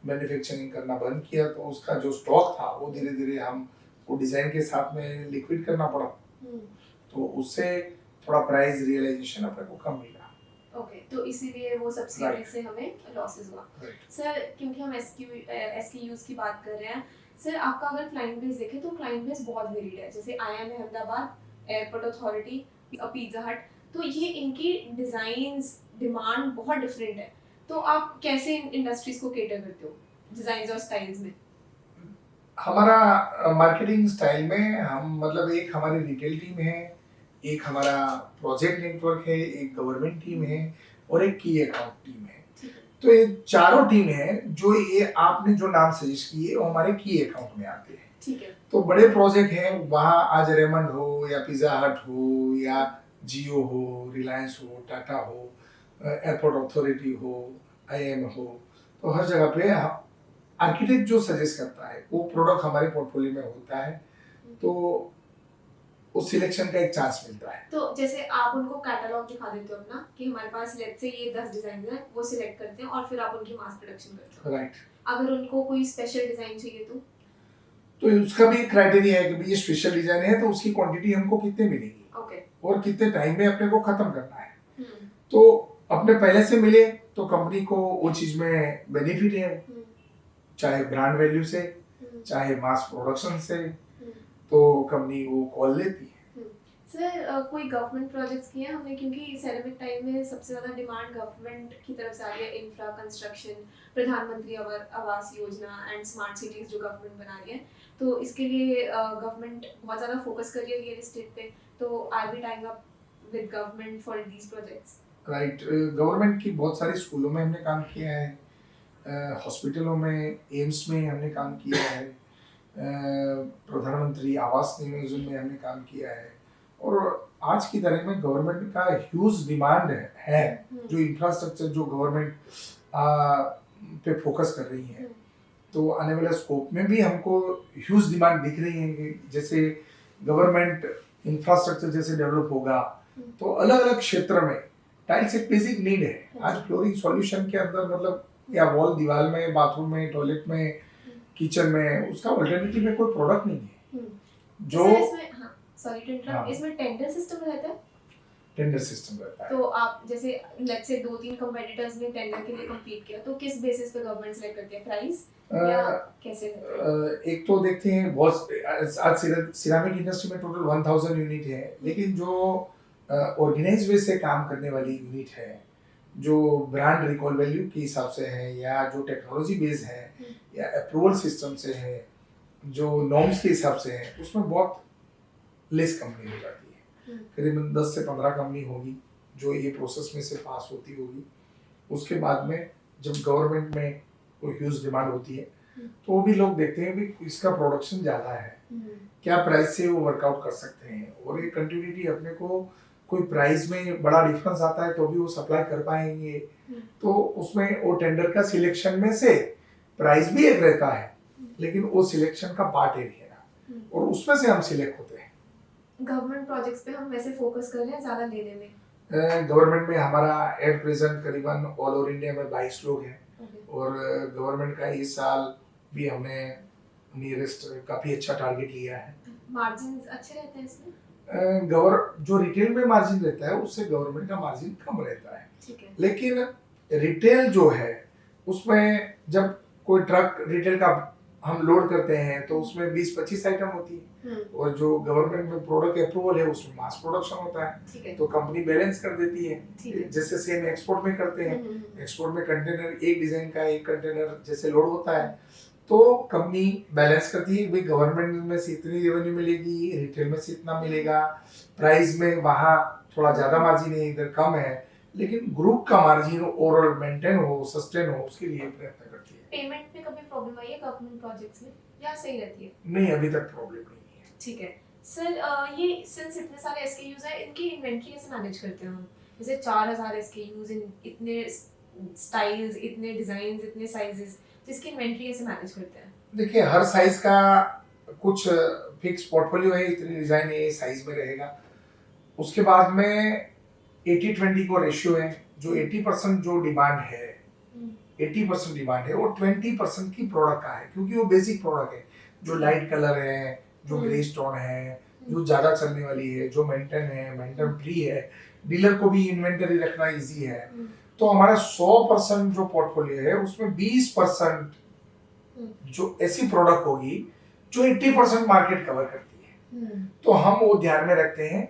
मैन्युफैक्चरिंग करना बंद किया, तो उसका जो स्टॉक था वो धीरे धीरे हम वो डिजाइन के साथ में लिक्विड करना पड़ा, तो उससे थोड़ा प्राइस रियलाइजेशन अपने को कम मिला। ओके, तो इसीलिए वो सब्सिडी से हमें लॉसेस हुआ। सर क्योंकि हम एसक्यूज की बात कर रहे हैं, सर आपका अगर क्लाइंट बेस देखें तो क्लाइंट बेस बहुत वेरिड है, जैसे IIM Ahmedabad, airport authority, pizza हट, तो ये इनकी डिजाइन्स डिमांड बहुत डिफरेंट है। तो आप कैसे इन इंडस्ट्रीज को केटर करते हो डिजाइन्स और स्टाइल्स में? हमारा मार्केटिंग स्टाइल में हम मतलब एक हमारी रिटेल टीम है, एक हमारा प्रोजेक्ट नेटवर्क है, एक गवर्नमेंट टीम है और एक की अकाउंट टीम है। तो ये चारों टीम है जो ये आपने जो नाम सजेस्ट किए वो हमारे की अकाउंट में आते हैं। ठीक है। तो बड़े प्रोजेक्ट हैं वहाँ, आज रेमंड हो या पिज़्ज़ा हट हो या जियो हो, रिलायंस हो, टाटा हो, एयरपोर्ट अथॉरिटी हो, IIM हो, तो हर जगह पे आर्किटेक्ट जो सजेस्ट करता है वो प्रोडक्ट हमारे पोर्टफोलियो में होता है, तो उस सिलेक्शन का एक चांस मिलता है। तो जैसे आप उनको कैटलॉग दिखा देते हो अपना कि हमारे पास लेट्स से ये 10 डिजाइन हैं, वो सिलेक्ट करते हैं और फिर आप उनकी मास प्रोडक्शन करते हो। राइट। अगर उनको कोई स्पेशल डिजाइन चाहिए तो उसका भी क्राइटेरिया है कि भाई ये स्पेशल डिजाइन है तो उसकी क्वांटिटी हमको कितने मिलेगी, ओके, और कितने टाइम में अपने को खत्म करना है। तो अपने पहले से मिले तो कंपनी को वो चीज में बेनिफिट है, चाहे ब्रांड वैल्यू से चाहे मास प्रोडक्शन से, तो कंपनी वो कॉल लेती है। सर कोई गवर्नमेंट प्रोजेक्ट्स किए हैं हमने, क्योंकि सेरेमिक टाइल में सबसे ज़्यादा डिमांड गवर्नमेंट की तरफ से आ रही है। इंफ्रा कंस्ट्रक्शन, प्रधानमंत्री Awas Yojana and smart cities जो गवर्नमेंट बना रही है, तो इसके लिए गवर्नमेंट बहुत ज़्यादा फोकस कर रही है रियल एस्टेट पे। तो are we tying up with government for these projects? Right, government की बहुत सारी स्कूलों में हमने काम किया है, हॉस्पिटलों में, एम्स में हमने काम किया है, प्रधानमंत्री आवास योजना में हमने काम किया है। और आज की तारीख में गवर्नमेंट का ह्यूज डिमांड है जो इंफ्रास्ट्रक्चर जो गवर्नमेंट पे फोकस कर रही है। तो आने वाले स्कोप में भी हमको ह्यूज डिमांड दिख रही है कि जैसे गवर्नमेंट इंफ्रास्ट्रक्चर जैसे डेवलप होगा तो अलग अलग क्षेत्र में टाइल्स एक बेसिक नीड है। आज फ्लोरिंग सॉल्यूशन के अंदर मतलब या वॉल दीवार में, बाथरूम में, टॉयलेट में, किचन में उसका अल्टरनेटिव में कोई प्रोडक्ट नहीं है जो सॉरी टू इंटरप्ट, इसमें टेंडर सिस्टम रहता है? टेंडर सिस्टम रहता है। तो आप जैसे लेट्स से 2-3 कंपटीटर्स ने टेंडर के लिए कम्पीट किया, तो किस बेसिस पे गवर्नमेंट सेलेक्ट करती है? प्राइस या कैसे? एक तो देखते हैं बहुत आज सिरामिक इंडस्ट्री में टोटल 1000 यूनिट है, लेकिन जो ऑर्गेनाइज वे से काम करने वाली यूनिट है, जो ब्रांड रिकॉल वैल्यू के हिसाब से है या जो टेक्नोलॉजी बेस है या अप्रूवल सिस्टम से है, जो नॉर्म्स के हिसाब से है, उसमें बहुत लेस कंपनी हो जाती है। करीबन 10 से 15 कंपनी होगी जो ये प्रोसेस में से पास होती होगी। उसके बाद में जब गवर्नमेंट में कोई ह्यूज डिमांड होती है तो वो भी लोग देखते हैं भी इसका प्रोडक्शन ज़्यादा है, क्या प्राइस से वो वर्कआउट कर सकते हैं, और ये कंटिन्यूटी अपने को कोई प्राइस में बड़ा डिफरेंस आता है तो भी वो सप्लाई कर पाएंगे। तो उसमें वो टेंडर का सिलेक्शन में से प्राइस भी एक रहता है, लेकिन वो सिलेक्शन का पार्ट है और उसमें से हम सिलेक्ट होते हैं। गवर्नमेंट प्रोजेक्ट्स पे हम वैसे फोकस कर रहे हैं ज़्यादा लेने में। गवर्नमेंट में हमारा एट प्रेजेंट करीबन ऑल ओवर इंडिया में 22 लोग हैं और गवर्नमेंट का इस साल भी हमने नियरेस्ट काफ़ी अच्छा टारगेट लिया है। मार्जिन्स अच्छे रहते हैं इसमें? जो रिटेल में मार्जिन रहता है उससे गवर्नमेंट का मार्जिन कम रहता है, ठीक है। लेकिन रिटेल जो है उसमें जब कोई ट्रक रिटेल का हम लोड करते हैं तो उसमें 20-25 आइटम होती है और जो गवर्नमेंट में प्रोडक्ट अप्रूवल है उसमें मास प्रोडक्शन होता है, तो कंपनी बैलेंस कर देती है। जैसे सेम एक्सपोर्ट में करते हैं, एक्सपोर्ट में कंटेनर एक डिजाइन का एक कंटेनर जैसे लोड होता है तो कंपनी बैलेंस करती है, भाई गवर्नमेंट में से इतनी रेवेन्यू मिलेगी, रिटेल में से इतना मिलेगा, प्राइस में वहाँ थोड़ा ज्यादा मार्जिन है, इधर कम है, लेकिन ग्रुप का मार्जिन ओवरऑल मेंटेन हो, सस्टेन हो, उसके लिए प्रयत्न करती है। पेमेंट में कभी प्रॉब्लम आई है गवर्नमेंट प्रोजेक्ट्स में या सही रहती है? नहीं, अभी तक प्रॉब्लम नहीं है। ठीक है सर, ये सिंस इतने सारे एसकेयूज है, इनकी इन्वेंटरी कैसे मैनेज करते हैं हम? जैसे 4000 एसकेयूज इन इतने स्टाइल्स, इतने डिजाइन्स, इतने साइजेस, तो इसकी इन्वेंटरी कैसे मैनेज करते हैं? देखिए, हर साइज का कुछ फिक्स पोर्टफोलियो है, इतनी डिजाइन ये साइज में रहेगा। उसके बाद में 80-20 को रेशियो है, जो 80% जो डिमांड है 80% डिमांड है वो 20% की प्रोडक्ट का है, क्योंकि वो बेसिक प्रोडक्ट है, जो लाइट कलर है, जो ग्रे स्टोन है, जो ज्यादा चलने वाली है, जो मेंटेन फ्री है, डीलर को भी इन्वेंटरी रखना इजी है। तो हमारा 100% जो पोर्टफोलियो है उसमें 20% जो ऐसी प्रोडक्ट होगी जो 80% मार्केट कवर करती है, तो हम वो ध्यान में रखते हैं।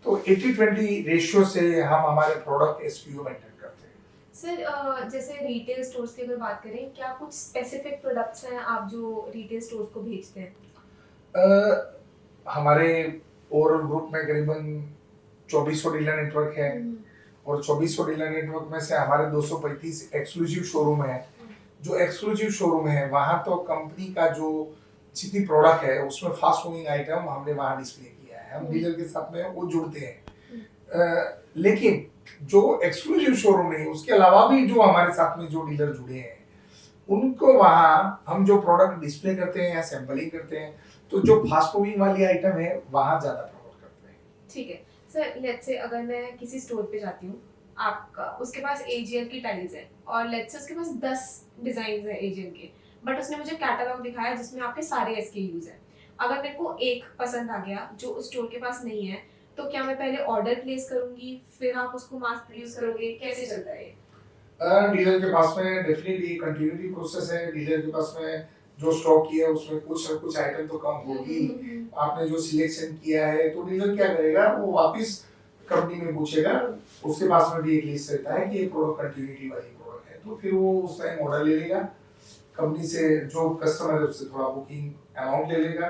तो 80-20 रेशियो से हम हमारे प्रोडक्ट एसक्यू मेंटेन करते हैं। सर जैसे रिटेल स्टोर्स की अगर बात करें, क्या कुछ स्पेसिफिक प्रोडक्ट्स हैं आप जो रिटेल स्टोर्स को भेजते हैं? हमारे ओवरऑल ग्रुप में करीबन 2400 डीलर नेटवर्क है और 2400 डीलर नेटवर्क में से हमारे 235 एक्सक्लूसिव शोरूम है। जो एक्सक्लूसिव शोरूम है वहाँ तो कंपनी का जो जितनी प्रोडक्ट है उसमें फास्ट मूविंग आइटम हमने वहाँ डिस्प्ले किया है, हम डीलर के साथ में वो जुड़ते हैं। लेकिन जो एक्सक्लूसिव शोरूम है उसके अलावा भी जो हमारे साथ में जो डीलर जुड़े हैं उनको वहाँ हम जो प्रोडक्ट डिस्प्ले करते हैं या सैंपलिंग करते हैं, तो जो फास्ट मूविंग वाली आइटम है वहाँ ज्यादा प्रमोट करते हैं। ठीक है सर, लेट्स से अगर मैं किसी स्टोर पे जाती हूँ, आपका उसके पास एजीएल की टाइल्स है और लेट्स से उसके पास 10 डिजाइन है एजीएल के, बट उसने मुझे कैटलॉग दिखाया जिसमें आपके सारे एसकेयूज हैं। अगर मेरे को एक पसंद आ गया जो उस स्टोर के पास नहीं है, तो क्या मैं पहले ऑर्डर प्लेस करूंगी फिर आप उसको मास प्रोड्यूस करोगे, कैसे चलता है ये? डीलर के पास में डेफिनेटली कंटिन्यूटी प्रोसेस है। डीलर के पास में जो स्टॉक किया है उसमें कुछ न कुछ आइटम तो कम होगी। आपने जो सिलेक्शन किया है तो डीलर क्या करेगा, वो वापस कंपनी में पूछेगा, उसके पास में भी एक लिस्ट रहता है कि ये प्रोडक्ट कंटिन्यूटी वाली प्रोडक्ट है, तो फिर वो उस टाइम ऑर्डर ले लेगा कंपनी से, जो कस्टमर है उससे थोड़ा बुकिंग अमाउंट ले लेगा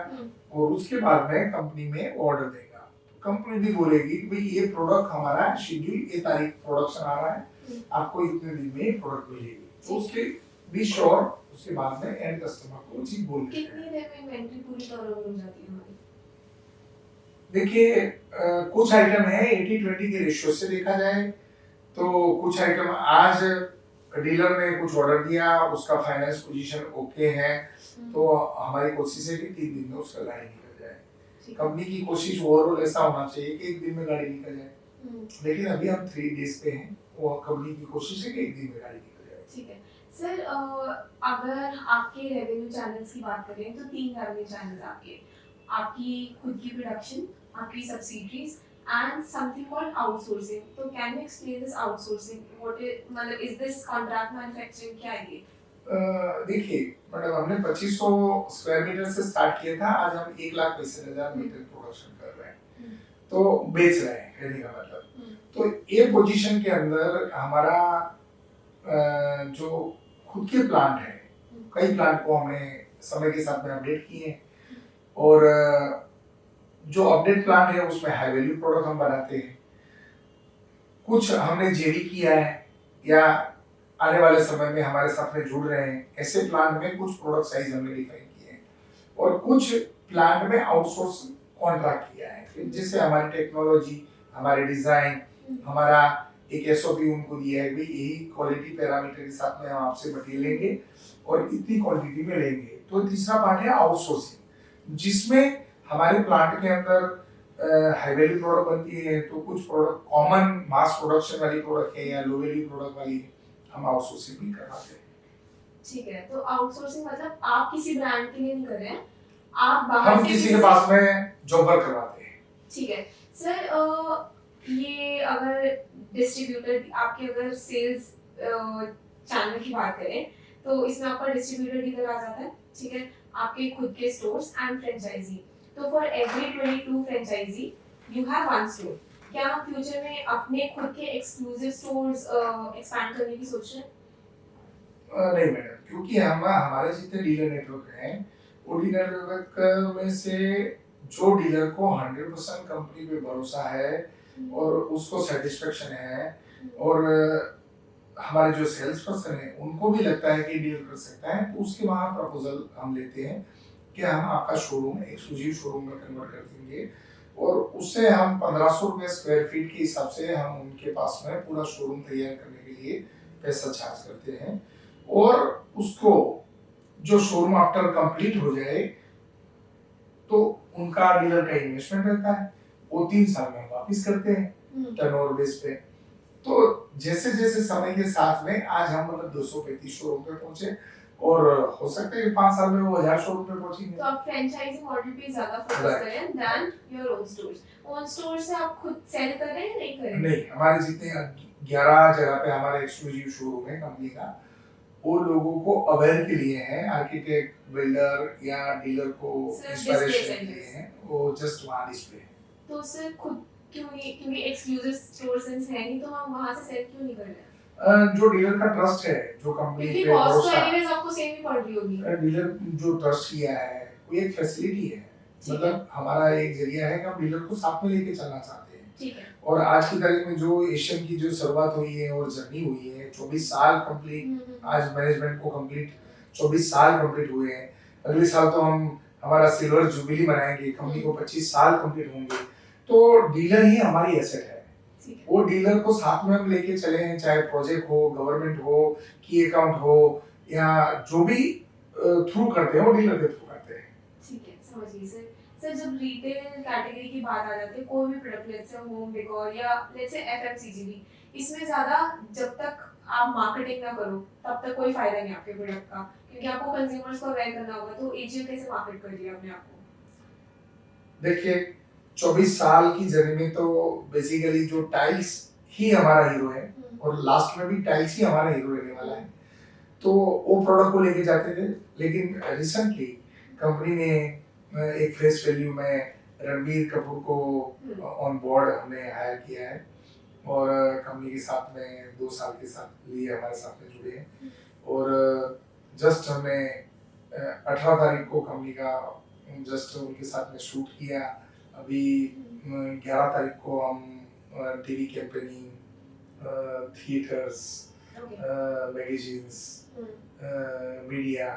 और उसके बाद में कंपनी में ऑर्डर देगा। कंपनी भी बोलेगी कि भाई ये प्रोडक्ट हमारा शेड्यूल ये तारीख प्रोडक्शन आ रहा है, आपको इतने दिन में प्रोडक्ट मिलेगी, तो उसके बी श्योर उसके बाद में एंड कस्टमर को चीज बोल देते हैं। कितनी देर में इन्वेंटरी पूरी टर्नओवर हो जाती है हमारी? देखिए कुछ आइटम है 80-20 के रेशियो से देखा जाए तो कुछ आइटम आज डीलर ने कुछ ऑर्डर दिया, उसका फाइनेंस पोजीशन ओके है, तो हमारी कोशिश है कि 3 दिन में उसका गाड़ी निकल जाए। कंपनी की कोशिश ओवरऑल ऐसा होना चाहिए कि 1 दिन में गाड़ी निकल जाए, लेकिन अभी हम 3 डेज पे हैं, वो कंपनी की कोशिश है कि 1 दिन में गाड़ी निकल जाए। ठीक है सर, अगर आपके रेवेन्यू चैनल्स की बात करें तो 3 रेवेन्यू चैनल्स आपकी खुद की प्रोडक्शन, आपकी subsidies and something called outsourcing. तो can you explain this outsourcing? What is, मतलब is this contract manufacturing, क्या है ये? देखिए मैडम, हमने 2500 स्क्वायर मीटर से स्टार्ट किया था, आज हम 1,65,000 मीटर प्रोडक्शन कर रहे हैं, तो बेच रहे हैं, कहने का मतलब। तो ये पोजीशन के अंदर हमारा जो खुद के प्लांट है, कई प्लांट को हमने समय के साथ में अपडेट किए हैं, और जो अपडेट प्लांट है उसमें हाई वैल्यू प्रोडक्ट हम बनाते हैं। कुछ हमने जेवी किया है या आने वाले समय में हमारे साथ में जुड़ रहे हैं, ऐसे प्लांट में कुछ प्रोडक्ट साइज हमने डिफाइन किए हैं, और कुछ प्लांट में आउटसोर्स कॉन्ट्रैक्ट किया है, जिससे हमारी टेक्नोलॉजी, हमारे डिजाइन, हमारा एक एसओपी उनको दिया है, भाई यही क्वालिटी पैरामीटर के साथ में हम आपसे मटेरियल लेंगे और इतनी क्वांटिटी में लेंगे। तो तीसरा पार्ट है आउटसोर्सिंग, जिसमें हमारे प्लांट के अंदर हाई वैल्यू प्रोडक्ट बनती है, तो कुछ प्रोडक्ट कॉमन मास प्रोडक्शन वाली प्रोडक्ट है या लो वैल्यू प्रोडक्ट वाली है, हम आउटसोर्सिंग भी करवाते हैं। ठीक है, तो आउटसोर्सिंग मतलब आप किसी ब्रांड के लिए नहीं कर रहे हैं, आप बाहर हम से किसी के पास में जॉब वर्क करवाते हैं। ठीक है सर, ये अगर डिस्ट्रीब्यूटर, आपके अगर सेल्स चैनल की बात करें तो इसमें आपका डिस्ट्रीब्यूटर डीलर आ जाता है, ठीक है, आपके खुद के स्टोर्स एंड फ्रेंचाइजी। तो for every 22 franchisee you have one store. क्या आप फ्यूचर में अपने खुद के एक्सक्लूसिव स्टोर्स एक्सपैंड करने की सोच रहे हैं? नहीं मैडम, क्योंकि हम हमारे जितने डीलर नेटवर्क हैं, वो डीलर नेटवर्क में से जो डीलर को 100% कंपनी पे भरोसा है और उसको सेटिस्फेक्शन है, और हमारे जो सेल्स पर्सन है उनको भी लगता है कि डील कर सकता है, तो उसके वहाँ प्रपोजल हम लेते हैं कि हम आपका शोरूम एक्सक्लूसिव शोरूम में कन्वर्ट कर देंगे, और उससे हम 1500 रुपये स्क्वायर फीट के हिसाब से हम उनके पास में पूरा शोरूम तैयार करने के लिए पैसा चार्ज करते हैं, और उसको जो शोरूम आफ्टर कंप्लीट हो जाए तो उनका डीलर का इन्वेस्टमेंट रहता है, वो 3 साल में वापस करते हैं टर्नओवर बेस पे। तो जैसे जैसे समय के साथ में आज हम मतलब 235 शोरूम पे पहुंचे, और हो सकता है कि 5 साल में वो 1000 शोरूम पे पहुंचेंगे। तो आप फ्रेंचाइजी मॉडल पे ज्यादा फोकस करें than your own stores. Own store से आप खुद सेल कर रहे हैं नहीं कर रहे? नहीं, हमारे जितने 11 जगह पे हमारा एक्सक्लूसिव शोरूम है कंपनी का, वो लोगों को अवेयर के लिए है, आर्किटेक्ट, बिल्डर या डीलर को इंस्पिरेशन के लिए है, वो जस्ट वहां डिस्प्ले है। तो सर खुद क्यों नहीं, क्योंकि एक्सक्लूसिव स्टोर्स है नहीं, तो हम वहां से सेल क्यों नहीं कर रहे हैं? जो डीलर का ट्रस्ट है, जो कंपनी पे भरोसा, एनीवेज आपको सेम ही पड़ रही होगी। डीलर जो ट्रस्ट किया है वो एक फैसिलिटी है, मतलब हमारा एक जरिया है कि हम डीलर को साथ में लेके चलना चाहते हैं। ठीक है। और आज की तारीख में जो एशियन की जो शुरुआत हुई है और जर्नी हुई है, 24 साल कंप्लीट, आज मैनेजमेंट को कंप्लीट 24 साल कंप्लीट हुए हैं। अगले साल तो हम हमारा सिल्वर जुबली मनाएंगे, कंपनी को 25 साल कंप्लीट होंगे, तो डीलर ही हमारी एसेट है। वो डीलर को साथ में हम लेके चले हैं, चाहे प्रोजेक्ट हो, गवर्नमेंट हो, की अकाउंट हो, या जो भी थ्रू करते हैं वो डीलर के थ्रू करते हैं। ठीक है, समझिए सर। सर जब रिटेल कैटेगरी की बात आ जाती है, कोई भी product, let's say home decor या लेट्स से एफएमसीजी भी, इसमें ज्यादा जब तक आप मार्केटिंग ना करो तब तक कोई फायदा नहीं आपके प्रोडक्ट का, क्योंकि आपको कंज्यूमर्स को अवेयर करना होगा। तो एजीएम कैसे मार्केट कर लिया अपने आप को? देखिए 24 साल की जर्नी में तो बेसिकली जो टाइल्स ही हमारा हीरो है, और लास्ट में भी टाइल्स ही हमारा हीरो रहने वाला है। तो वो प्रोडक्ट को लेके जाते थे। लेकिन रिसेंटली कंपनी ने एक फेस वैल्यू में रणबीर कपूर को ऑन बोर्ड हमने हायर किया है और कंपनी के साथ में 2 साल के साथ लिए हमारे साथ में जुड़े हैं। और जस्ट हमने 18 तारीख को कंपनी का जस्ट उनके साथ में शूट किया। अभी 11 तारीख को हम TV campaigning, theatres, magazines, media,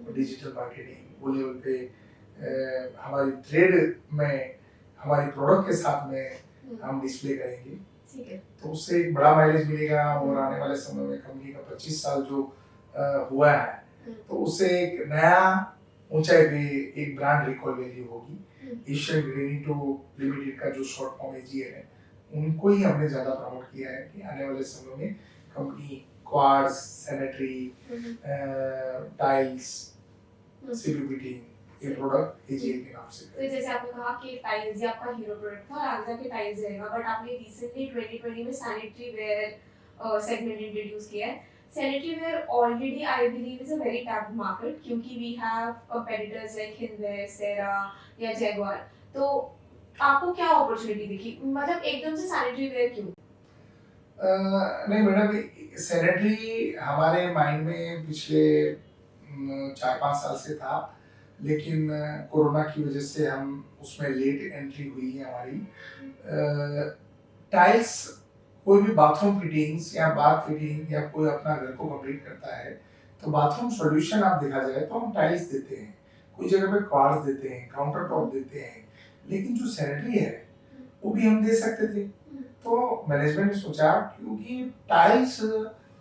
digital marketing वो लेवल पे हमारी ट्रेड में हमारी प्रोडक्ट के साथ में हम डिस्प्ले करेंगे। ठीक है। तो उससे एक बड़ा माइलेज मिलेगा और आने वाले समय में कंपनी का 25 साल जो हुआ है तो उससे एक नया ऊंचाई पे एक ब्रांड रिकॉल वैल्यू होगी। एशियन ग्रेनिटो लिमिटेड का जो शॉर्ट फॉर्म एजीएल है उनको ही हमने ज्यादा प्रमोट किया है कि आने वाले समय में कंपनी क्वार्ट्ज, सैनिटरी, टाइल्स, सीपीपीटी ये प्रोडक्ट एजीएल के नाम से तो जैसे आपने कहा कि टाइल्स ही आपका हीरो प्रोडक्ट था और आगे जाके टाइल्स रहेगा, बट आपने रिसेंटली 2020 में सैनिटरी वेयर सेगमेंट इंट्रोड्यूस किया है। Sanitary ware already I believe is a very tapped market क्योंकि we have competitors like Hindware, Cera या जैगुआर। तो आपको क्या अपॉर्चुनिटी दिखी, मतलब एकदम से सैनिटरी वेयर क्यों? नहीं मैडम, सैनिटरी हमारे माइंड में पिछले 4-5 साल से था, लेकिन कोरोना की वजह से हम उसमें लेट एंट्री हुई है हमारी। टाइल्स कोई भी बाथरूम फिटिंग्स या बाथ फिटिंग या कोई अपना घर को कंप्लीट करता है तो बाथरूम सॉल्यूशन आप देखा जाए तो हम टाइल्स देते हैं, कोई जगह पे क्वार्ट्ज देते हैं, काउंटर टॉप देते हैं, लेकिन जो सैनिटरी है वो भी हम दे सकते थे। तो मैनेजमेंट ने सोचा क्योंकि टाइल्स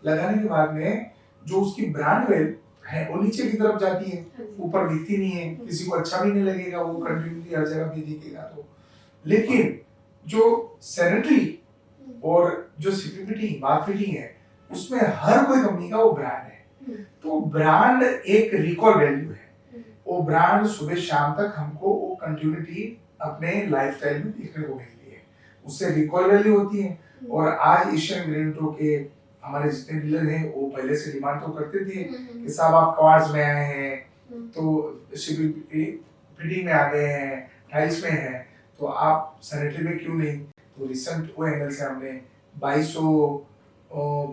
लगाने के बाद में जो उसकी ब्रांड वैल्यू है वो नीचे की तरफ जाती है, ऊपर दिखती नहीं है, किसी को अच्छा भी नहीं लगेगा, वो कंटिन्यूटी हर जगह भी दिखेगा। तो लेकिन जो सैनिटरी और जो सीपीपीटी बाथ फिटिंग है उसमें हर कोई कंपनी का वो ब्रांड है। तो ब्रांड एक रिकॉल वैल्यू है, वो ब्रांड सुबह शाम तक हमको वो कंटिन्यूटी अपने लाइफस्टाइल में देखने को मिलती है, उससे रिकॉल वैल्यू होती है। और आज एशियन ग्रेनिटो के हमारे जितने डीलर हैं वो पहले से डिमांड तो करते थे कि साहब आप क्वार्ट्ज में आए हैं तो फिटिंग में आ गए हैं, टाइल्स में हैं, तो आप सैनिटरी में क्यों नहीं। तो रिसेंट वो एंगल से हमने 2200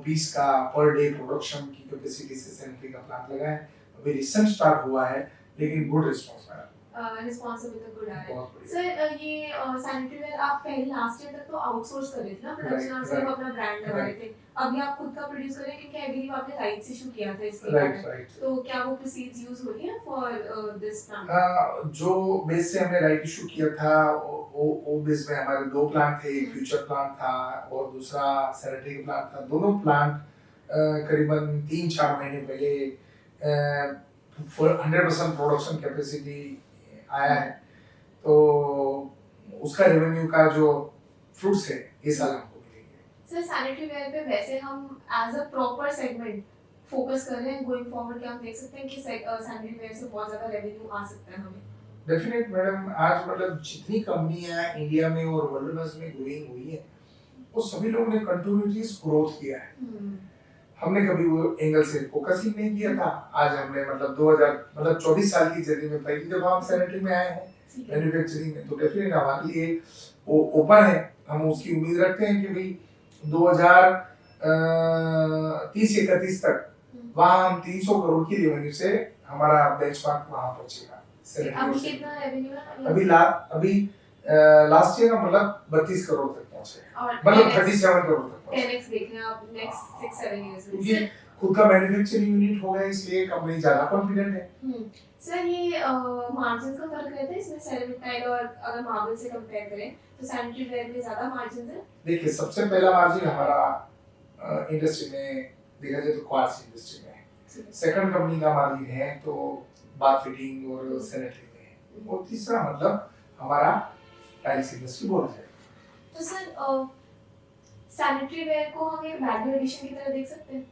पीस का पर डे प्रोडक्शन की कैपेसिटी से सैनिटरी का प्लांट लगाया है। अभी रिसेंट स्टार्ट हुआ है लेकिन गुड रिस्पांस आया। रिस्पॉन्सिबल तो गुड आ रहा है। सर ये सैनिटरी वेयर आप पहले लास्ट ईयर तक तो आउटसोर्स कर रहे थे ना प्रोडक्शन, आप सिर्फ अपना ब्रांड लगा रहे थे, अभी आप खुद का प्रोड्यूस कर रहे हैं क्योंकि आई बिलीव आपने राइट्स इशू किया था इसके बारे। तो क्या वो प्रोसीड्स यूज हो रही है फॉर दिस प्लांट? जो बेस से हमने राइट इशू किया था वो बेस में हमारे 2 प्लांट थे, एक फ्यूचर प्लांट था और दूसरा सैनिटरी प्लांट था। दोनों प्लांट करीबन 3-4 महीने पहले 100% प्रोडक्शन कैपेसिटी आया है, तो उसका रेवेन्यू का जो फ्रूट्स है इस साल हमको मिलेंगे। सर सैनिटरी वेयर पे वैसे हम as a proper segment focus कर रहे हैं गोइंग फॉरवर्ड, क्या हम देख सकते हैं कि सैनिटरी वेयर से बहुत ज्यादा रेवेन्यू आ सकता है हमें? डेफिनेट मैडम, आज मतलब जितनी कंपनियां इंडिया में और वर्ल्ड में ग्रोइंग हुई है वो सभी लोगों ने कंटिन्यूअसली ग्रोथ किया है। हमने कभी वो एंगल से फोकस ही नहीं किया था। आज हमने मतलब 24 साल की जर्नी में पहली दफा हम सैनिटरी में आए हैं मैन्युफैक्चरिंग में, तो डेफिनेट हमारे लिए वो ओपन है। हम उसकी उम्मीद रखते हैं कि भाई 2030-31 तक वहाँ हम 300 करोड़ की रेवेन्यू से हमारा बेंचमार्क वहाँ पहुंचेगा। अभी कितना रेवेन्यू है? अभी लास्ट ईयर हम मतलब 32 करोड़ तक पहुंचे, मतलब 37 करोड़ तक पहुंचे। 10x देख रहे हैं आप नेक्स्ट 6-7 इयर्स में। क्योंकि खुद का मैन्युफैक्चरिंग यूनिट हो गया इसलिए कंपनी ज्यादा कॉन्फिडेंट है। सर ये मार्जिन्स का फर्क रहता है इसमें सेरेमिक टाइल और अगर मार्बल से कंपेयर करें तो सैनिटरी वेयर में ज्यादा मार्जिन्स है? देखिए सबसे पहला मार्जिन हमारा इंडस्ट्री में देखा जाए तो क्वार्ट्ज इंडस्ट्री में है। सेकंड कंपनी का मार्जिन है तो बाथ फिटिंग और सैनिटरी में है, और तीसरा मतलब हमारा टाइल्स इंडस्ट्री बोला जाए। तो सर सैनिटरी वेयर को हम एक वैल्यू एडिशन की तरह देख सकते हैं?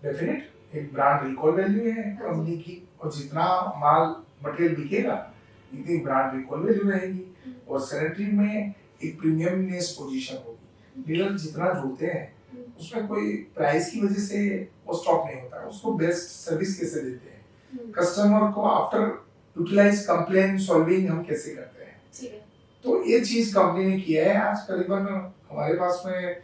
डेफिनेट एक ब्रांड रिकॉल वैल्यू है कंपनी की, और जितना माल मटेरियल बिकेगा इतनी ब्रांड रिकॉल वैल्यू रहेगी और सैनिटरी में एक प्रीमियमनेस पोजीशन होगी। डीलर जितना जुड़ते हैं उसमें कोई प्राइस की वजह से वो स्टॉप नहीं होता है, उसको बेस्ट सर्विस कैसे देते हैं, कस्टमर को आफ्टर यूटिलाइज कंप्लेन सॉल्विंग हम कैसे करते हैं। ठीक है। तो ये चीज कंपनी ने किया है। आज करीबन हमारे पास में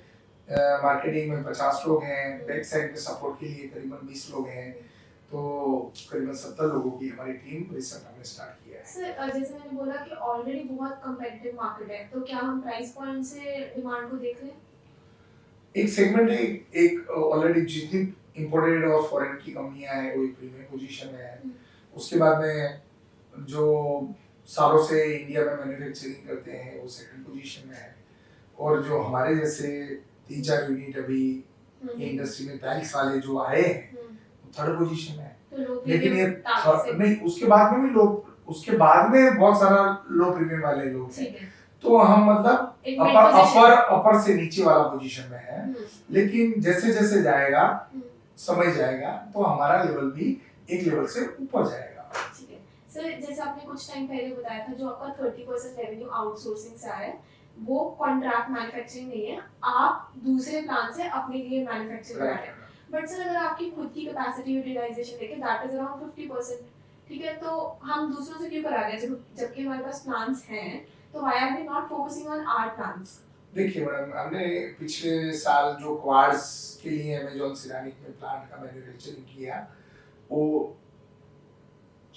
मार्केटिंग में 50 लोग हैं, बैक साइड में सपोर्ट के लिए करीबन 20 लोग हैं, तो करीबन 70 लोगों की हमारी टीम रिसेंट हमने स्टार्ट किया है। सर जैसे मैंने बोला कि ऑलरेडी बहुत कम्पिटिटिव मार्केट है, तो क्या हम प्राइस पॉइंट से डिमांड को देख लें? एक सेगमेंट है, एक ऑलरेडी जितनी इंपोर्टेड और फॉरेन की कंपनियां हैं वो एक प्रीमियम पोजीशन में है। उसके बाद में जो सालों से इंडिया में मैन्युफैक्चरिंग करते हैं वो सेकंड पोजीशन में है, और जो हमारे जैसे 3-4 यूनिट अभी इंडस्ट्री में टाइल्स वाले जो आए हैं वो थर्ड पोजीशन में है। लेकिन ये नहीं, उसके बाद में भी लोग, उसके बाद में बहुत सारा लो प्रीमियम वाले लोग हैं, तो हम मतलब अपर से नीचे वाला पोजीशन में है। लेकिन जैसे जैसे जाएगा समय जाएगा तो हमारा लेवल भी एक लेवल से ऊपर जाएगा। ठीक है सर, जैसे आपने कुछ टाइम पहले बताया था जो आपका 30% रेवेन्यू आउटसोर्सिंग से आ रहा है, वो कॉन्ट्रैक्ट मैन्युफैक्चरिंग नहीं है, आप दूसरे प्लांट से अपने लिए मैन्युफैक्चर कर रहे हैं। बट सर अगर आपकी खुद की कैपेसिटी यूटिलाइजेशन देखें दैट इज अराउंड 50%, ठीक है, तो हम दूसरों से क्यों करा रहे हैं जबकि हमारे पास प्लांट्स हैं, तो why are we not focusing on our plants? देखिए मैडम, हमने पिछले साल जो क्वार्ट्ज के लिए अमेज़न सिरामिक में प्लांट का मैन्युफैक्चरिंग किया, वो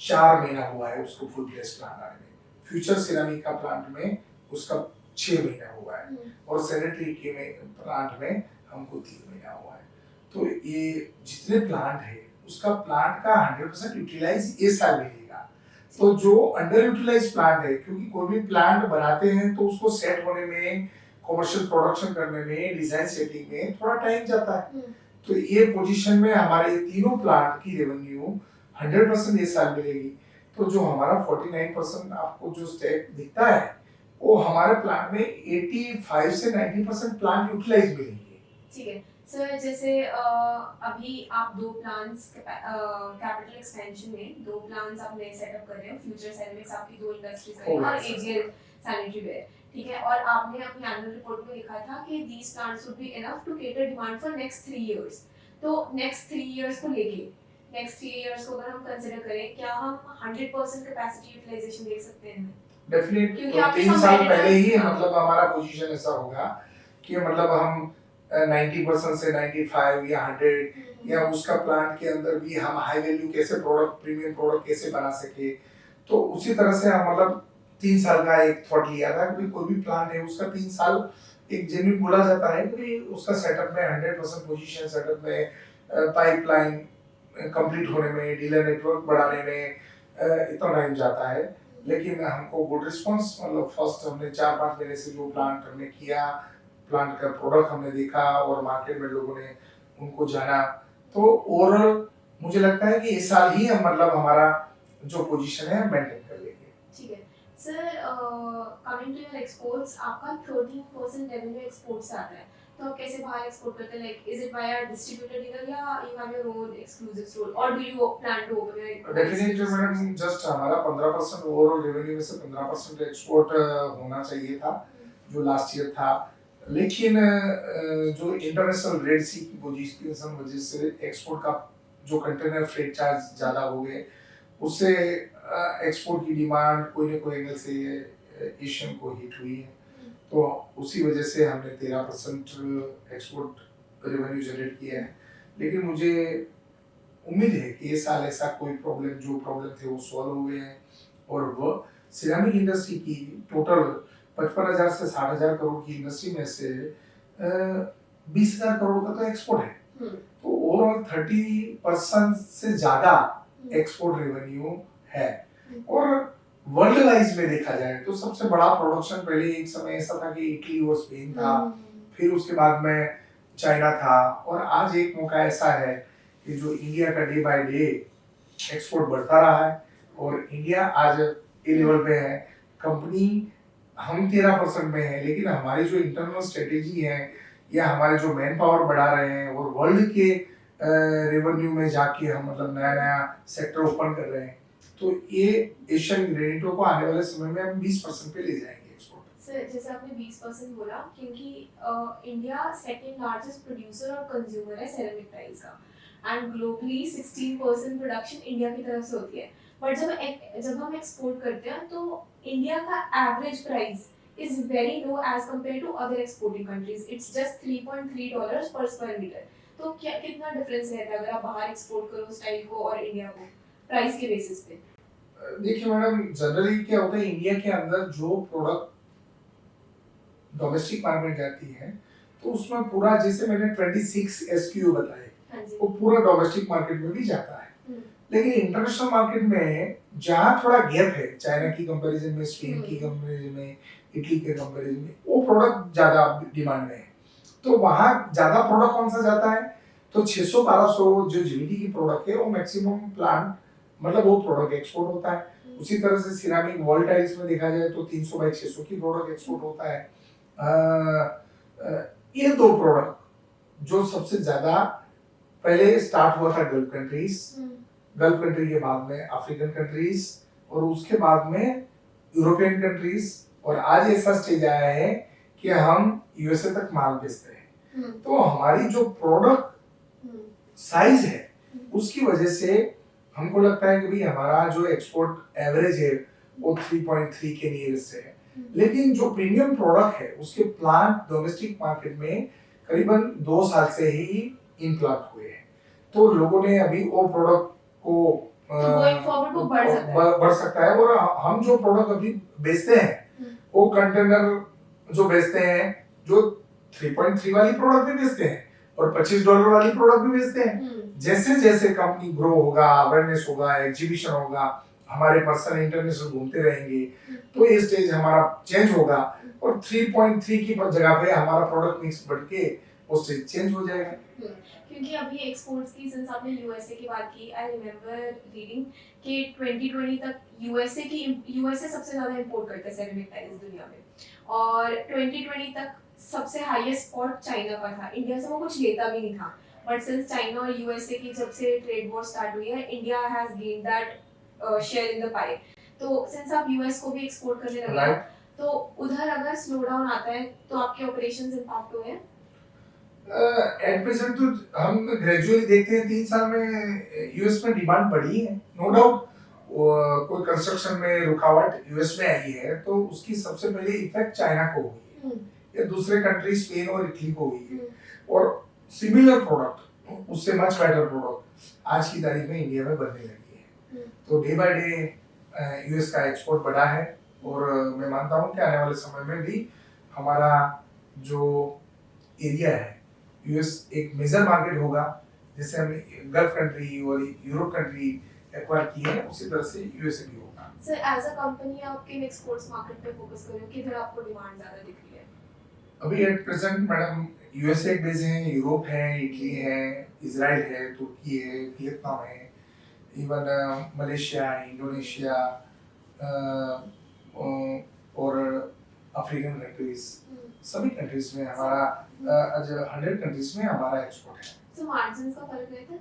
4 महीना हुआ है उसको फुल फ्लेश प्लांट आने में। फ्यूचर सिरामिक का प्लांट में उसका 6 महीना हुआ है, और सैनिटरी के में प्लांट में हमको 3 महीना हुआ है। तो ये जितने प्लांट है उसका प्लांट का 100% यूटिलाइज ये साल मिलेगा। तो जो अंडर यूटिलाइज प्लांट है, क्योंकि कोई भी प्लांट बनाते हैं तो उसको सेट होने में, कमर्शियल प्रोडक्शन करने में, डिजाइन सेटिंग में थोड़ा टाइम जाता है। तो ये पोजीशन में हमारे तीनों प्लांट की रेवेन्यू 100% ये साल मिलेगी। तो जो हमारा 49% आपको जो स्टेप दिखता है वो हमारे प्लांट में 85 से 90% प्लांट यूटिलाइज मिलेंगे। ठीक है सर, जैसे अभी आप 2 प्लांट्स कैपिटल एक्सपेंशन में 2 प्लांट्स आप नए सेटअप कर रहे हो, फ्यूचर सेरामिक्स आपकी 2 इंडस्ट्रीज है और एजीएल सैनिटरी वेयर, ठीक है, और आपने अपनी एनुअल रिपोर्ट में लिखा था कि these plants would be enough to cater demand for next 3 years। तो नेक्स्ट 3 इयर्स को लेके, नेक्स्ट 3 इयर्स को अगर हम कंसीडर करें, क्या हम 100% कैपेसिटी यूटिलाइजेशन देख सकते हैं? डेफिनेटली। तो 3 साल पहले ही मतलब हमारा पोजीशन ऐसा होगा कि मतलब हम 90% से 95 या 100 या उसका प्लांट के अंदर भी हम हाई वैल्यू कैसे प्रोडक्ट, प्रीमियम प्रोडक्ट कैसे बना सके। तो उसी तरह से हम मतलब 3 साल का एक थॉट लिया था कि कोई भी प्लांट है उसका 3 साल एक जेन्युइन बोला जाता है कि उसका सेटअप में 100% पोजीशन सेटअप में, पाइपलाइन कंप्लीट होने में, डीलर नेटवर्क बढ़ाने में इतना टाइम जाता है। लेकिन हमको गुड रिस्पांस, मतलब फर्स्ट हमने 4-5 महीने से जो प्लांट हमने किया, प्लांट का प्रोडक्ट हमने देखा और मार्केट में लोगों ने उनको जाना, तो ओवरऑल मुझे लगता है कि इस साल ही हम मतलब हमारा जो पोजीशन है मेंटेन कर लेंगे। ठीक है sir, coming to your exports, आपका 13% रेवेन्यू एक्सपोर्ट से आता है, तो आप कैसे बाहर एक्सपोर्ट करते हैं? Like is it by a distributor dealer या you have your own exclusive store, और do you plan to open your? Definitely madam, just हमारा 15% ओवरऑल रेवेन्यू में से 15% एक्सपोर्ट होना चाहिए था जो लास्ट ईयर था। लेकिन जो इंटरनेशनल रेड सी की पोजीशन वजह से एक्सपोर्ट का जो कंटेनर फ्रेट चार्ज ज़्यादा हो गए, उससे एक्सपोर्ट की डिमांड कोई ना कोई एंगल से एशियन को हिट हुई है। तो उसी वजह से हमने 13% एक्सपोर्ट रेवेन्यू जनरेट किया है। लेकिन मुझे उम्मीद है कि ये साल ऐसा कोई प्रॉब्लम, जो प्रॉब्लम थे वो सॉल्व हो गए हैं, और वो सिरामिक इंडस्ट्री की टोटल 55,000 से 60,000 करोड़ की इंडस्ट्री में से 20,000 करोड़ का तो एक्सपोर्ट है। तो ओवरऑल 30% से ज्यादा एक्सपोर्ट रेवेन्यू है। और वर्ल्ड वाइज में देखा जाए तो सबसे बड़ा प्रोडक्शन पहले एक समय ऐसा था कि इटली और स्पेन था, फिर उसके बाद में चाइना था, और आज एक मौका ऐसा है कि जो इंडिया का डे बाय डे एक्सपोर्ट बढ़ता रहा है, और इंडिया आज ए लेवल पे है। कंपनी हम 13% में है, लेकिन हमारी जो इंटरनल स्ट्रेटेजी है या हमारे जो मैन पावर बढ़ा रहे हैं और वर्ल्ड के रेवेन्यू में जाके हम मतलब नया नया सेक्टर ओपन कर रहे हैं, तो ये एशियन ग्रेनिटो को आने वाले समय में हम 20% पे ले जाएंगे एक्सपोर्ट। सर जैसे आपने 20% बोला क्योंकि इंडिया सेकेंड लार्जेस्ट प्रोड्यूसर और कंज्यूमर है सेरेमिक टाइल्स का एंड ग्लोबली 16% प्रोडक्शन इंडिया की तरफ से होती है बट जब हम एक्सपोर्ट करते हैं तो इंडिया का average price is very low as compare to other exporting countries it's just $3.3 per square meter तो क्या कितना डिफरेंस रहता है अगर आप बाहर एक्सपोर्ट करो स्टाइल को और इंडिया को प्राइस के बेसिस पे? देखिए मैडम, जनरली क्या होता है, इंडिया के अंदर जो प्रोडक्ट डोमेस्टिक मार्केट जाती है तो उसमें पूरा, जैसे मैंने 26 SKU बताए, हाँ जी। वो पूरा डोमेस्टिक मार्केट में भी जाता है। लेकिन इंटरनेशनल मार्केट में जहाँ थोड़ा गैप है, चाइना की कंपैरिजन में, स्पेन की कंपैरिजन में, इटली के कंपैरिजन में, वो प्रोडक्ट ज्यादा डिमांड में है। तो वहाँ ज्यादा प्रोडक्ट कौन सा जाता है, तो 600-1200 जो GVT की प्रोडक्ट है वो मैक्सिमम प्लांट, मतलब वो प्रोडक्ट एक्सपोर्ट होता है। उसी तरह से सिरामिक वॉल टाइल्स में देखा जाए तो 300/600 की प्रोडक्ट एक्सपोर्ट होता है। ये दो प्रोडक्ट जो सबसे ज्यादा पहले स्टार्ट हुआ था गल्फ कंट्री के बाद में अफ्रीकन कंट्रीज और उसके बाद में यूरोपियन कंट्रीज, और आज ऐसा स्टेज आया है कि हम USA तक माल बेचते हैं। तो हमारी जो प्रोडक्ट साइज है उसकी वजह से हमको लगता है कि भाई हमारा जो एक्सपोर्ट एवरेज है वो 3.3 के नियरेस्ट है। लेकिन जो प्रीमियम प्रोडक्ट है उसके प्लांट डोमेस्टिक मार्केट में करीबन 2 साल से ही इम्प्लांट हुए हैं। तो लोगों ने अभी वो प्रोडक्ट को बढ़ सकता है। और हम जो प्रोडक्ट अभी बेचते हैं वो कंटेनर जो बेचते हैं, जो 3.3 वाली प्रोडक्ट भी बेचते हैं और $25 वाली प्रोडक्ट भी बेचते हैं। जैसे जैसे कंपनी ग्रो होगा, अवेयरनेस होगा, एग्जीबिशन होगा, हमारे पर्सन इंटरनेशनल घूमते रहेंगे, तो ये स्टेज हमारा चेंज होगा और 3.3 की जगह पे हमारा प्रोडक्ट मिक्स बढ़ के वो स्टेज चेंज हो जाएगा। क्योंकि अभी एक्सपोर्ट्स की, सिंस आपने यूएसए की बात की, आई रिमेम्बर रीडिंग कि 2020 तक यूएसए सबसे ज्यादा इंपोर्ट करता है सेरेमिक टाइल्स दुनिया में और 2020 तक सबसे हाईएस्ट स्पॉट चाइना का था। इंडिया से वो कुछ लेता भी नहीं था बट सिंस चाइना और यूएसए की जब से ट्रेड वॉर स्टार्ट हुई है, India has gained that share in the pie. तो सिंस आप यूएस को भी एक्सपोर्ट करने लगे हैं, तो उधर अगर स्लो डाउन आता है तो आपके ऑपरेशंस इंपैक्ट हुए हैं? एट प्रेजेंट तो हम ग्रेजुअली देखते हैं 3 साल में यूएस में डिमांड बढ़ी है, नो डाउट। कोई कंस्ट्रक्शन में रुकावट यूएस में आई है तो उसकी सबसे पहले इफेक्ट चाइना को हुई है या दूसरे कंट्री स्पेन और इटली को हुई है। और सिमिलर प्रोडक्ट, उससे मच बेटर प्रोडक्ट आज की तारीख में इंडिया में बनने लगी है। तो डे बाय डे यूएस का एक्सपोर्ट बढ़ा है और मैं मानता हूँ कि आने वाले समय में भी हमारा जो एरिया है यूएस एक मेजर मार्केट होगा। जैसे हमने गल्फ कंट्री और यूरोप कंट्री एक्वायर की है, उसी तरह से यूएसए भी होगा। सर एज अ कंपनी आप किन एक्सपोर्ट्स मार्केट पे फोकस कर रहे हो, किधर आपको डिमांड ज्यादा दिख रही है? अभी at present madam USA base है, यूरोप है, इटली है, इजराइल है, तुर्की है, वियतनाम है, इवन मलेशिया, इंडोनेशिया और अफ्रीकन कंट्रीज, सभी कंट्रीज में हमारा 100 कंट्रीज में हमारा एक्सपोर्ट है। तो मार्जिन्स का फर्क रहता है?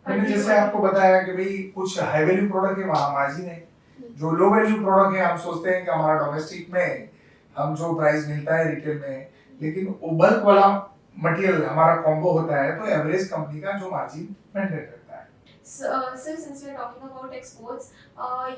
मैंने जैसे आपको बताया कि भाई कुछ हाई वैल्यू प्रोडक्ट है वहाँ मार्जिन है, जो लो वैल्यू प्रोडक्ट है हम सोचते हैं कि हमारा डोमेस्टिक में हम जो प्राइस मिलता है रिटेल में, लेकिन वो बल्क वाला मटेरियल हमारा कॉम्बो होता है तो एवरेज कंपनी का जो मार्जिन मेंटेन करता है। Sir, since we are talking about exports,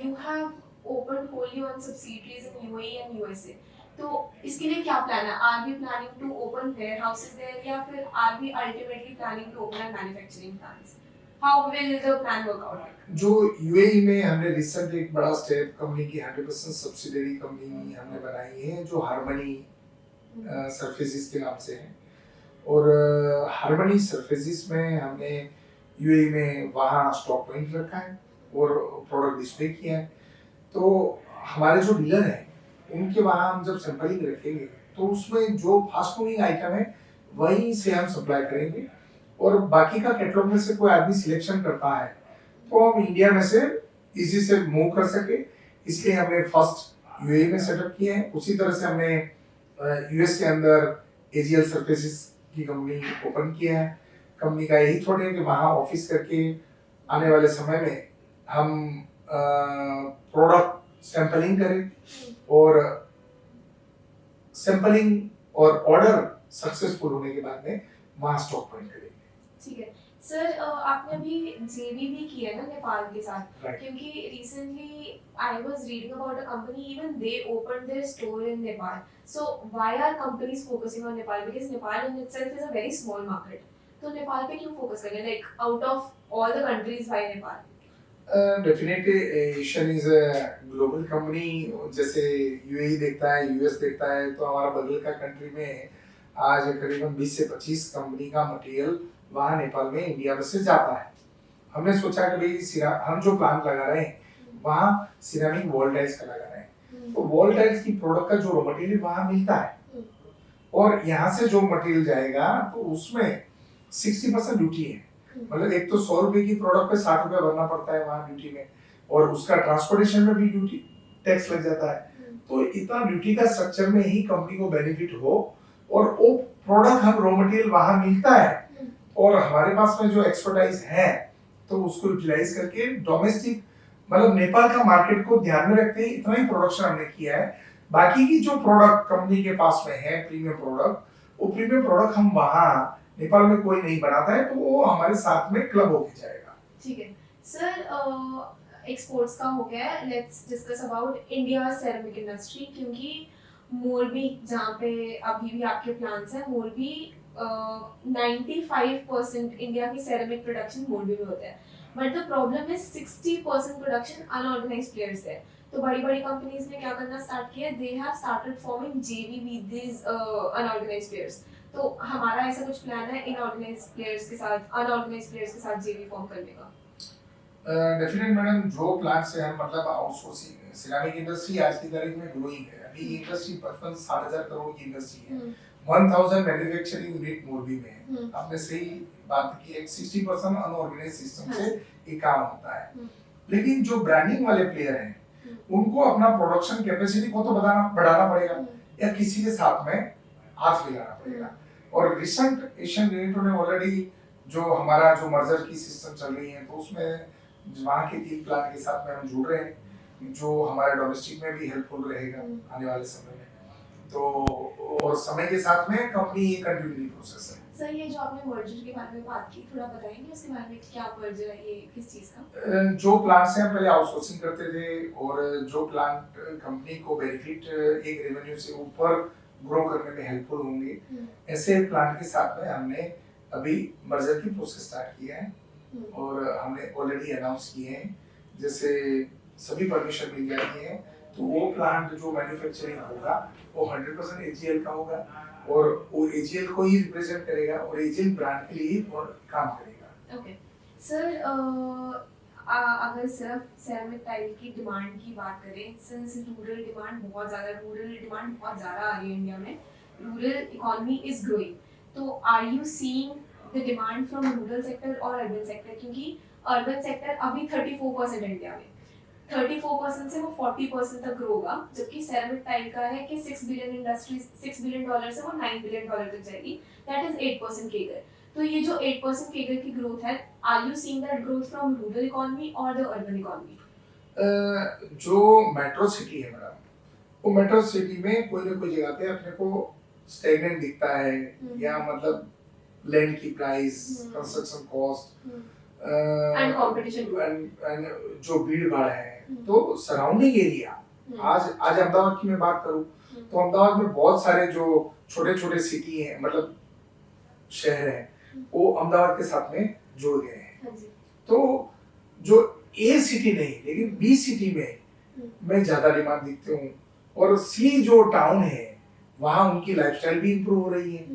you have opened wholly on subsidiaries in UAE and USA. तो इसके लिए क्या प्लान है? Are we planning to open warehouses there या फिर are we ultimately planning to open manufacturing plants? How will the plan work out? जो UAE में हमने रिसेंट एक बड़ा स्टेप कंपनी की 100% सब्सिडियरी कंपनी हमने बनाई है जो हार्मनी सरफेसेस के नाम से है। और हार्मनी सरफेसेस में हमने यूएई में वहाँ स्टॉक पॉइंट रखा है और प्रोडक्ट डिस्प्ले किया है। तो हमारे जो डीलर हैं उनके वहाँ हम जब सैंपलिंग रखेंगे तो उसमें जो फास्ट मूविंग आइटम है वहीं से हम सप्लाई करेंगे और बाकी का कैटलॉग में से कोई आदमी सिलेक्शन करता है तो हम इंडिया में से इजी से मूव कर सके, इसलिए हमने फर्स्ट यूएई में सेटअप किए हैं। उसी तरह से हमने यूएस के अंदर एजीएल सर्फेसेस की कंपनी ओपन किया है। कंपनी का यही थोड़ा है कि वहाँ ऑफिस करके आने वाले समय में हम प्रोडक्ट सैंपलिंग करें और सैंपलिंग और ऑर्डर सक्सेसफुल होने के बाद में वहाँ स्टॉक पॉइंट करेंगे। ठीक है सर, आपने अभी जेवी भी किया ना नेपाल के साथ, Right. क्योंकि recently I was reading about a company even they open their store in Nepal. So why are companies focusing on Nepal? Because Nepal in itself is a very small market. तो नेपाल पे क्यों फोकस कर रहे हैं, like out of all the countries why Nepal? Definitely Asian is a global company. जैसे UAE देखता है, US देखता है, तो हमारा बगल का कंट्री में आज करीबन 20 से 25 कंपनी का मटेरियल वहाँ नेपाल में इंडिया में से जाता है। हमने सोचा कि भाई हम जो प्लांट लगा रहे हैं वहाँ सिरामिक वॉल टाइल्स का लगा रहे हैं, तो वॉल टाइल्स की प्रोडक्ट का जो रॉ मटेरियल वहाँ मिलता है और यहाँ से जो मटेरियल जाएगा तो उसमें 60% ड्यूटी है। मतलब एक तो 100 रुपए की प्रोडक्ट पे 60 रुपए भरना पड़ता है वहाँ ड्यूटी में, और उसका ट्रांसपोर्टेशन में भी ड्यूटी टैक्स लग जाता है। तो इतना ड्यूटी का स्ट्रक्चर में ही कंपनी को बेनिफिट हो और वो प्रोडक्ट हम रॉ मटेरियल वहाँ मिलता है और हमारे पास में जो एक्सपर्टाइज है तो उसको यूटिलाइज करके डोमेस्टिक मतलब नेपाल का मार्केट को ध्यान में रखते ही इतना ही प्रोडक्शन हमने किया है। बाकी की जो प्रोडक्ट कंपनी के पास में है प्रीमियम प्रोडक्ट, वो प्रीमियम प्रोडक्ट हम वहाँ नेपाल में कोई नहीं बनाता है, तो वो हमारे साथ में क्लब होके जाएगा। ठीक है सर, एक्सपोर्ट्स का हो गया, let's discuss about India ceramic industry, क्योंकि मोरबी जहाँ पे अभी भी आपके प्लांट्स हैं, मोरबी 95% इंडिया की सेरेमिक प्रोडक्शन मोरबी में होता है, but the problem is 60% production unorganised players है। तो बड़ी बड़ी कंपनीज ने क्या करना स्टार्ट किया, दे हैव स्टार्टेड फॉर्मिंग जेवी विद दिस अनऑर्गेनाइज्ड प्लेयर्स। तो हमारा ऐसा कुछ प्लान है इनऑर्गेनाइज्ड प्लेयर्स के साथ, अनऑर्गेनाइज्ड प्लेयर्स के साथ जेवी फॉर्म करने का? डेफिनेट मैडम, जो प्लांट से हम मतलब आउटसोर्सिंग सिरामिक इंडस्ट्री आज की तारीख में ग्रोइंग है। अभी इंडस्ट्री 55-60 करोड़ की इंडस्ट्री है। 1000 मैन्युफैक्चरिंग यूनिट मोरबी में है। आपने सही बात की, एक 60% अनऑर्गेनाइज्ड सिस्टम से ये काम होता है। लेकिन जो ब्रांडिंग वाले प्लेयर हैं उनको अपना प्रोडक्शन कैपेसिटी को तो बढ़ाना पड़ेगा या किसी के साथ में हाथ मिलाना पड़ेगा। और रिसेंट एशियन ग्रेनेटो ने ऑलरेडी जो हमारा जो मर्जर की सिस्टम चल रही है, तो उसमें वहाँ के 3 प्लांट के साथ में हम जुड़ रहे हैं, जो हमारे डोमेस्टिक में भी हेल्पफुल रहेगा आने वाले समय में। तो और समय के साथ में कंपनी ये कंटिन्यूटी प्रोसेस है। सर, ये जो आपने मर्जर के बारे में बात की, थोड़ा बताएंगे उसके बारे में, क्या मर्जर है, ये किस चीज का? जो प्लांट से हम पहले आउटसोर्सिंग करते थे और जो प्लांट कंपनी को बेनिफिट एक रेवेन्यू से ऊपर ग्रो करने में हेल्पफुल होंगे, ऐसे प्लांट के साथ में हमने अभी मर्जर की प्रोसेस स्टार्ट किया है और हमने ऑलरेडी अनाउंस किए हैं। जैसे सभी परमिशन मिल जाती है तो वो प्लांट जो मैन्युफैक्चरिंग होगा वो 100% एजीएल का होगा और वो एजीएल को ही रिप्रेजेंट करेगा और एजीएल ब्रांड के लिए काम करेगा। ओके सर, अगर सिर्फ सेरेमिक टाइल की डिमांड की बात करें, सिंस रूरल डिमांड बहुत ज़्यादा आ रही है इंडिया में, रूरल इकोनॉमी इज ग्रोइंग, तो are you seeing the demand from rural sector और अर्बन सेक्टर? क्योंकि अर्बन सेक्टर अभी 34% है इंडिया में, 34% से वो 40% तक ग्रो होगा, जबकि सेरेमिक टाइल का है कि 6 बिलियन इंडस्ट्री, $6 बिलियन से वो $9 बिलियन तक जाएगी, दैट इज 8% केगर। तो ये जो 8% केगर की ग्रोथ है, are you seeing that growth from rural economy और द अर्बन इकोनॉमी? जो मेट्रो सिटी है मैडम, वो मेट्रो सिटी में कोई ना कोई जगह पे अपने को स्टैग्नेंट दिखता है या मतलब लैंड की price, construction cost and competition and जो भीड़ भाड़ है, तो सराउंडिंग एरिया, आज अहमदाबाद की मैं बात करूं तो अहमदाबाद में बहुत सारे जो छोटे छोटे सिटी हैं, मतलब शहर हैं, वो अहमदाबाद के साथ में जुड़ गए हैं। तो जो ए सिटी नहीं लेकिन बी सिटी में मैं ज्यादा डिमांड देखते हूँ और सी जो टाउन है वहाँ उनकी लाइफस्टाइल भी इम्प्रूव हो रही है,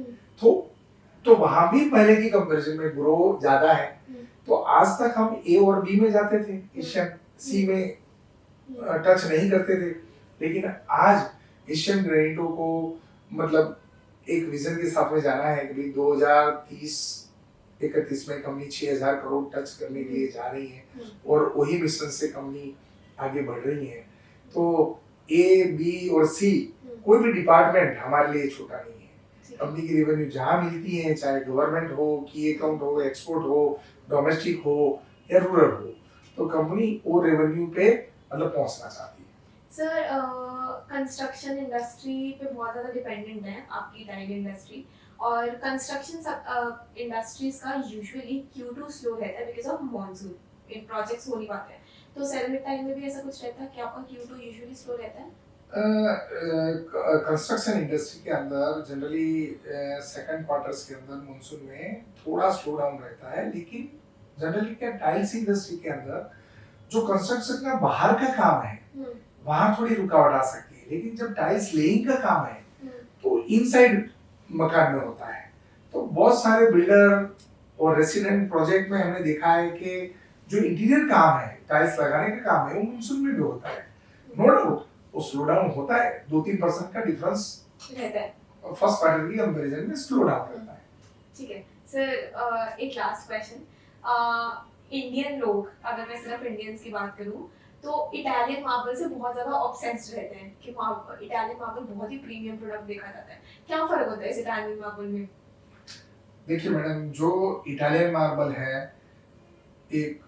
तो वहाँ भी पहले की कंपैरिजन में ग्रो ज्यादा है। तो आज तक हम ए और बी में जाते थे, एशियन सी में टच नहीं करते थे, लेकिन आज एशियन ग्रेनेटो को मतलब एक विजन के साथ में जाना है कि 2030-31 में कंपनी 6000 करोड़ टच करने के लिए जा रही है और वही मिशन से कंपनी आगे बढ़ रही है। तो ए, बी और सी कोई भी डिपार्टमेंट हमारे लिए छोटा नहीं है। कंपनी की रेवेन्यू जहाँ मिलती है, चाहे गवर्नमेंट हो, की अकाउंट हो, एक्सपोर्ट हो, डोमेस्टिक हो या रूरल हो, तो कंपनी वो रेवेन्यू पे मतलब पहुंचना चाहती है। सर, कंस्ट्रक्शन इंडस्ट्री पे बहुत ज़्यादा डिपेंडेंट है आपकी टाइल इंडस्ट्री, और कंस्ट्रक्शन इंडस्ट्रीज का यूजुअली Q2 स्लो रहता है because of monsoon, in projects हो नहीं पाते हैं। तो सेरेमिक टाइल में भी ऐसा कुछ रहता है कि आपका Q2 यूजुअली स्लो रहता है? कंस्ट्रक्शन इंडस्ट्री के अंदर जनरली सेकंड क्वार्टर्स के अंदर मानसून में थोड़ा स्लो डाउन रहता है, लेकिन जनरली क्या टाइल्स इंडस्ट्री के अंदर जो कंस्ट्रक्शन का बाहर का काम है वहां थोड़ी रुकावट आ सकती है, लेकिन जब टाइल्स लेइंग का काम है तो इनसाइड मकान में होता है। तो बहुत सारे बिल्डर और रेसिडेंट प्रोजेक्ट में हमने देखा है कि जो इंटीरियर काम है, टाइल्स लगाने का काम है, वो मानसून में भी होता है। नो डाउट वो स्लो डाउन होता है, 2-3% का डिफरेंस रहता है। फर्स्ट क्वार्टर की कंपैरिजन में स्लो डाउन रहता है। ठीक है सर, एक लास्ट क्वेश्चन। इंडियन लोग, अगर मैं सिर्फ इंडियंस की बात करूं, तो इटालियन मार्बल से बहुत ज्यादा ऑब्सेस्ड रहते हैं कि इटालियन मार्बल बहुत ही प्रीमियम प्रोडक्ट देखा जाता है। क्या फर्क होता है इस इटालियन मार्बल में? देखिए मैडम, जो इटालियन मार्बल है एक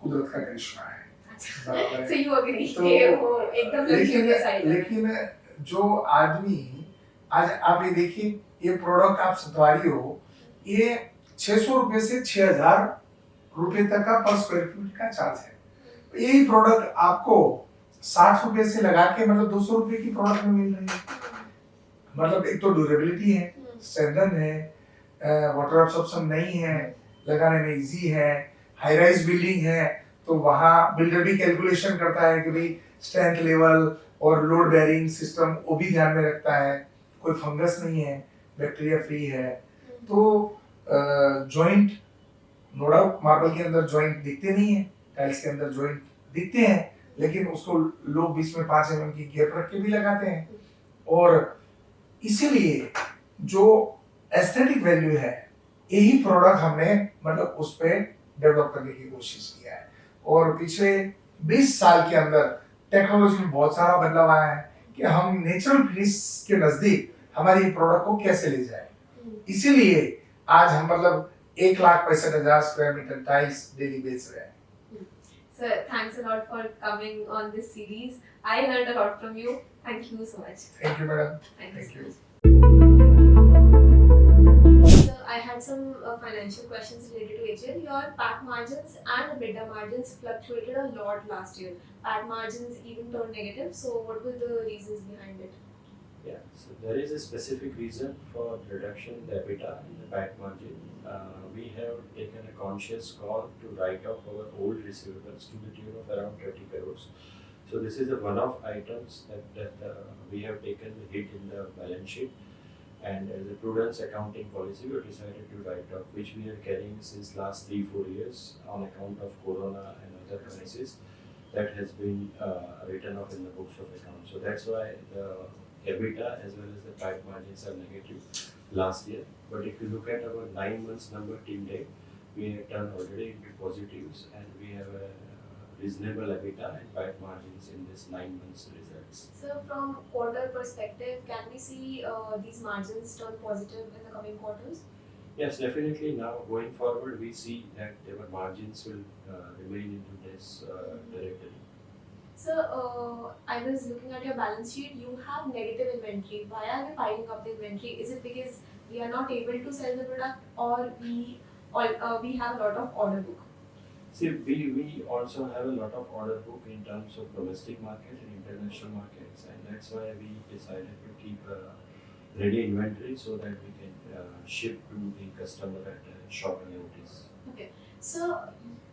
कुदरत का करिश्मा है। अच्छा, so you agree तो कि वो एकदम luxurious item है। लेकिन जो आदमी, आज आप ये देखिए, ये प्रोडक्ट आप सतवारी हो, ये 600 रुपए से 6000 रुपए तक का पर स्क्वायर फीट का चार्ज है। यही प्रोडक्ट आपको 60 रुपए से लगा के मतलब 200 रुपए की प्रोडक्ट में मिल रही है। मतलब एक तो ड्यूरेबिलिटी है, स्ट्रेंथन है, वाटर एब्सॉर्प्शन नहीं है, लगाने में इजी है, हाई राइज बिल्डिंग है, तो वहाँ बिल्डर भी कैलकुलेशन करता है कि भाई स्ट्रेंथ लेवल और लोड बेयरिंग सिस्टम वो भी ध्यान में रखता है, कोई फंगस नहीं है, बैक्टीरिया फ्री है। तो जॉइंट, नो डाउट मार्बल के अंदर जॉइंट दिखते नहीं है, टाइल्स के अंदर जॉइंट दिखते हैं, लेकिन उसको लोग बीच में 5 mm की गैप रख के भी लगाते हैं। और इसीलिए जो एस्थेटिक वैल्यू है, यही प्रोडक्ट हमने मतलब उस पे डेवलप करने की कोशिश किया है। और पिछले 20 साल के अंदर टेक्नोलॉजी में बहुत सारा बदलाव आया है कि हम नेचुरल फिनिश के नजदीक हमारी प्रोडक्ट को कैसे ले जाए। इसीलिए आज हम मतलब 1,65,000 स्क्वायर मीटर टाइल्स डेली बेच रहे हैं। Sir, thanks a lot for coming on this series. I learned a lot from you. Thank you so much. Thank you, madam. Thank you. So I had some financial questions related to HL. Your PAT margins and EBITDA margins fluctuated a lot last year. PAT margins even turned negative. So what were the reasons behind it? Yeah, so there is a specific reason for reduction in the EBITDA and the PAT margin. We have taken a conscious call to write off our old receivables to the tune of around 30 crores. So this is a one-off items that we have taken the hit in the balance sheet, and as a prudence accounting policy, we have decided to write off, which we are carrying since last 3-4 years on account of Corona and other crises. That has been written off in the books of accounts. So that's why the EBITDA as well as the PAT margins are negative last year. But if you look at our 9 months number till date, we have turned already into positives, and we have a reasonable EBITDA and PAT margins in this 9 months results. So from quarter perspective, can we see these margins turn positive in the coming quarters? Yes, definitely. Now going forward, we see that our margins will remain into this territory. So I was looking at your balance sheet. You have negative inventory. Why are we piling up the inventory? Is it because we are not able to sell the product, or we have a lot of order book? See, we also have a lot of order book in terms of domestic market and international markets, and that's why we decided to keep ready inventory so that we can ship to the customer at a shorter notice. Okay. So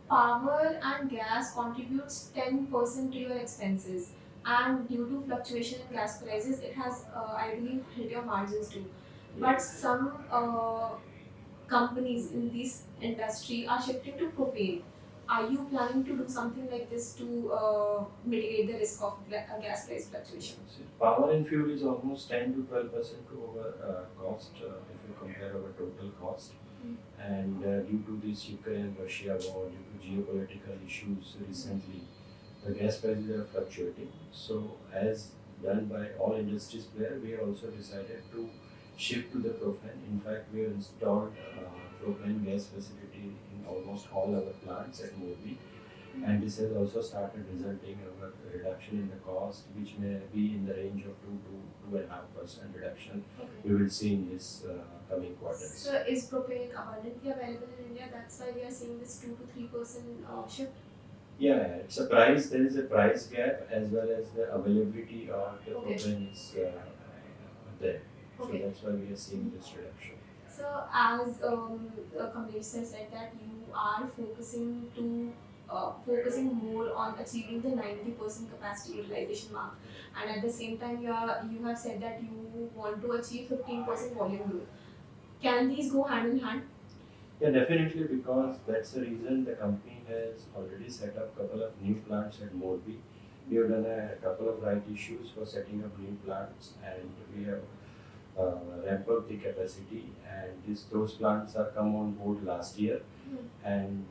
power and gas contributes 10% to your expenses, and due to fluctuation in gas prices, it has, I believe, hit your margins too. But some companies in this industry are shifting to propane. Are you planning to do something like this to mitigate the risk of gas price fluctuation? See, power and fuel is almost 10 to 12% to our cost if you compare our total cost. And due to this Ukraine-Russia war, due to geopolitical issues recently, the gas prices are fluctuating. So as done by all industries players, we also decided to shift to the propane. In fact, we have installed propane gas facility in almost all our plants at Morbi. and this has also started resulting in a reduction in the cost, which may be in the range of 2 to 2.5% reduction Okay. we will see in this coming quarters. So is propane abundantly available in India? That's why we are seeing this 2 to 3% shift. Yeah, it's a price. There is a price gap as well as the availability of the Okay. propane is there. So Okay. that's why we are seeing this reduction. So as Kamlesh sir said that you are focusing more on achieving the 90% capacity utilization mark, and at the same time you have said that you want to achieve 15% volume growth. Can these go hand in hand? Yeah, definitely, because that's the reason the company has already set up a couple of new plants at Morbi. We have done a couple of right issues for setting up new plants, and we have ramped up the capacity. And those plants are come on board last year, and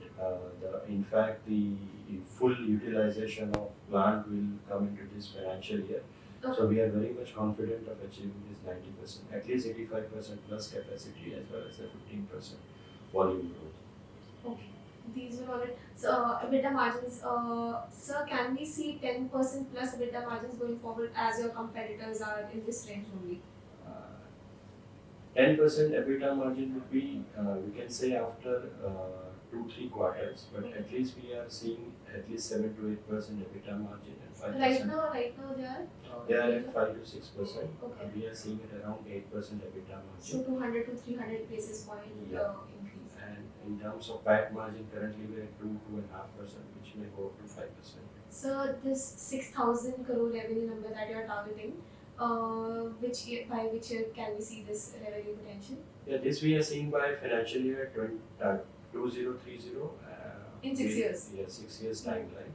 in fact the full utilization of plant will come into this financial year. So we are very much confident of achieving this 90%, at least 85% plus capacity as well as the 15% volume growth. Okay, these were all it. So EBITDA margins, sir, can we see 10% plus EBITDA margins going forward as your competitors are in this range only? 10% EBITDA margin would be, we can say after 2-3 quarters, but at least we are seeing at least 7 to 8% EBITDA margin and 5%. Right now They are at 5 to 6%. Okay. We are seeing it around 8% EBITDA So margin. 200 to 300 basis point Yeah. increase. And in terms of PAT margin, currently we are at 2.5%, which may go up to 5%. So this 6,000 crore revenue number that you are targeting, by which year can we see this revenue potential? Yeah, this we are seeing by financial year 2030. In 6 years? Yeah, 6 years timeline.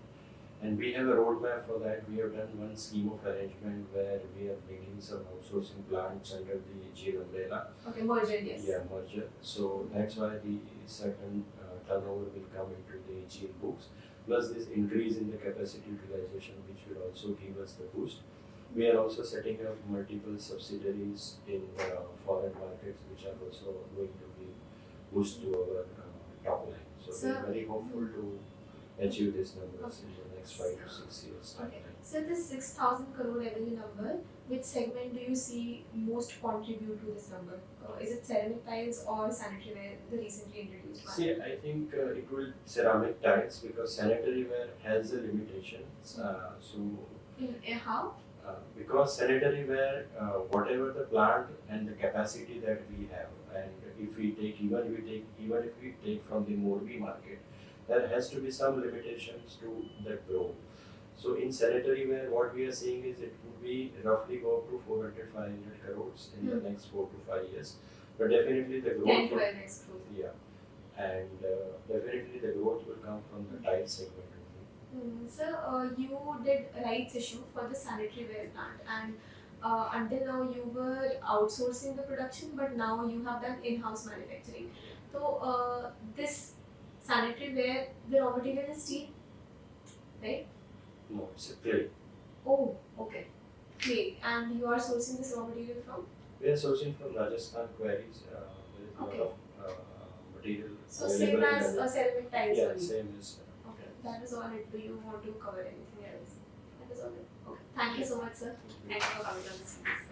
And we have a roadmap for that. We have done one scheme of arrangement where we are bringing some outsourcing plants under the GL umbrella. Okay, merger, yes. Yeah, merger. So that's why the certain turnover will come into the GL books. Plus this increase in the capacity utilization, which will also give us the boost. We are also setting up multiple subsidiaries in foreign markets, which are also going to be boost to our top line. So we Sir, are very hopeful to achieve these numbers in the next 5 to 6 years Okay. timeline. So this 6,000 crore revenue number, which segment do you see most contribute to this number? Is it ceramic tiles or sanitary ware, the recently introduced one? See, I think it will ceramic tiles because sanitary ware has a limitation. In how? Because sanitary ware, whatever the plant and the capacity that we have, and if we take even if we take from the Morbi market, there has to be some limitations to that growth. So in sanitary ware, what we are seeing is it would be roughly go up to 400-500 crores in the next 4 to 5 years. But definitely the growth 10 to will, 12x growth. yeah, and definitely the growth will come from the tile segment only. So you did rights issue for the sanitary ware plant, and until now you were outsourcing the production, but now you have done in-house manufacturing. So this sanitary ware, the raw material is steel, right? No, it's a clay. Oh, okay. Clay, and you are sourcing this raw material from? We are sourcing from Rajasthan quarries. There is a Okay. lot of material So available same in as Rajasthan. ceramic tiles Yeah, only. same as. Okay, that is all it. Do you want to cover anything else? That is all it. Okay. Thank you so much, sir. Thank you for coming on the series.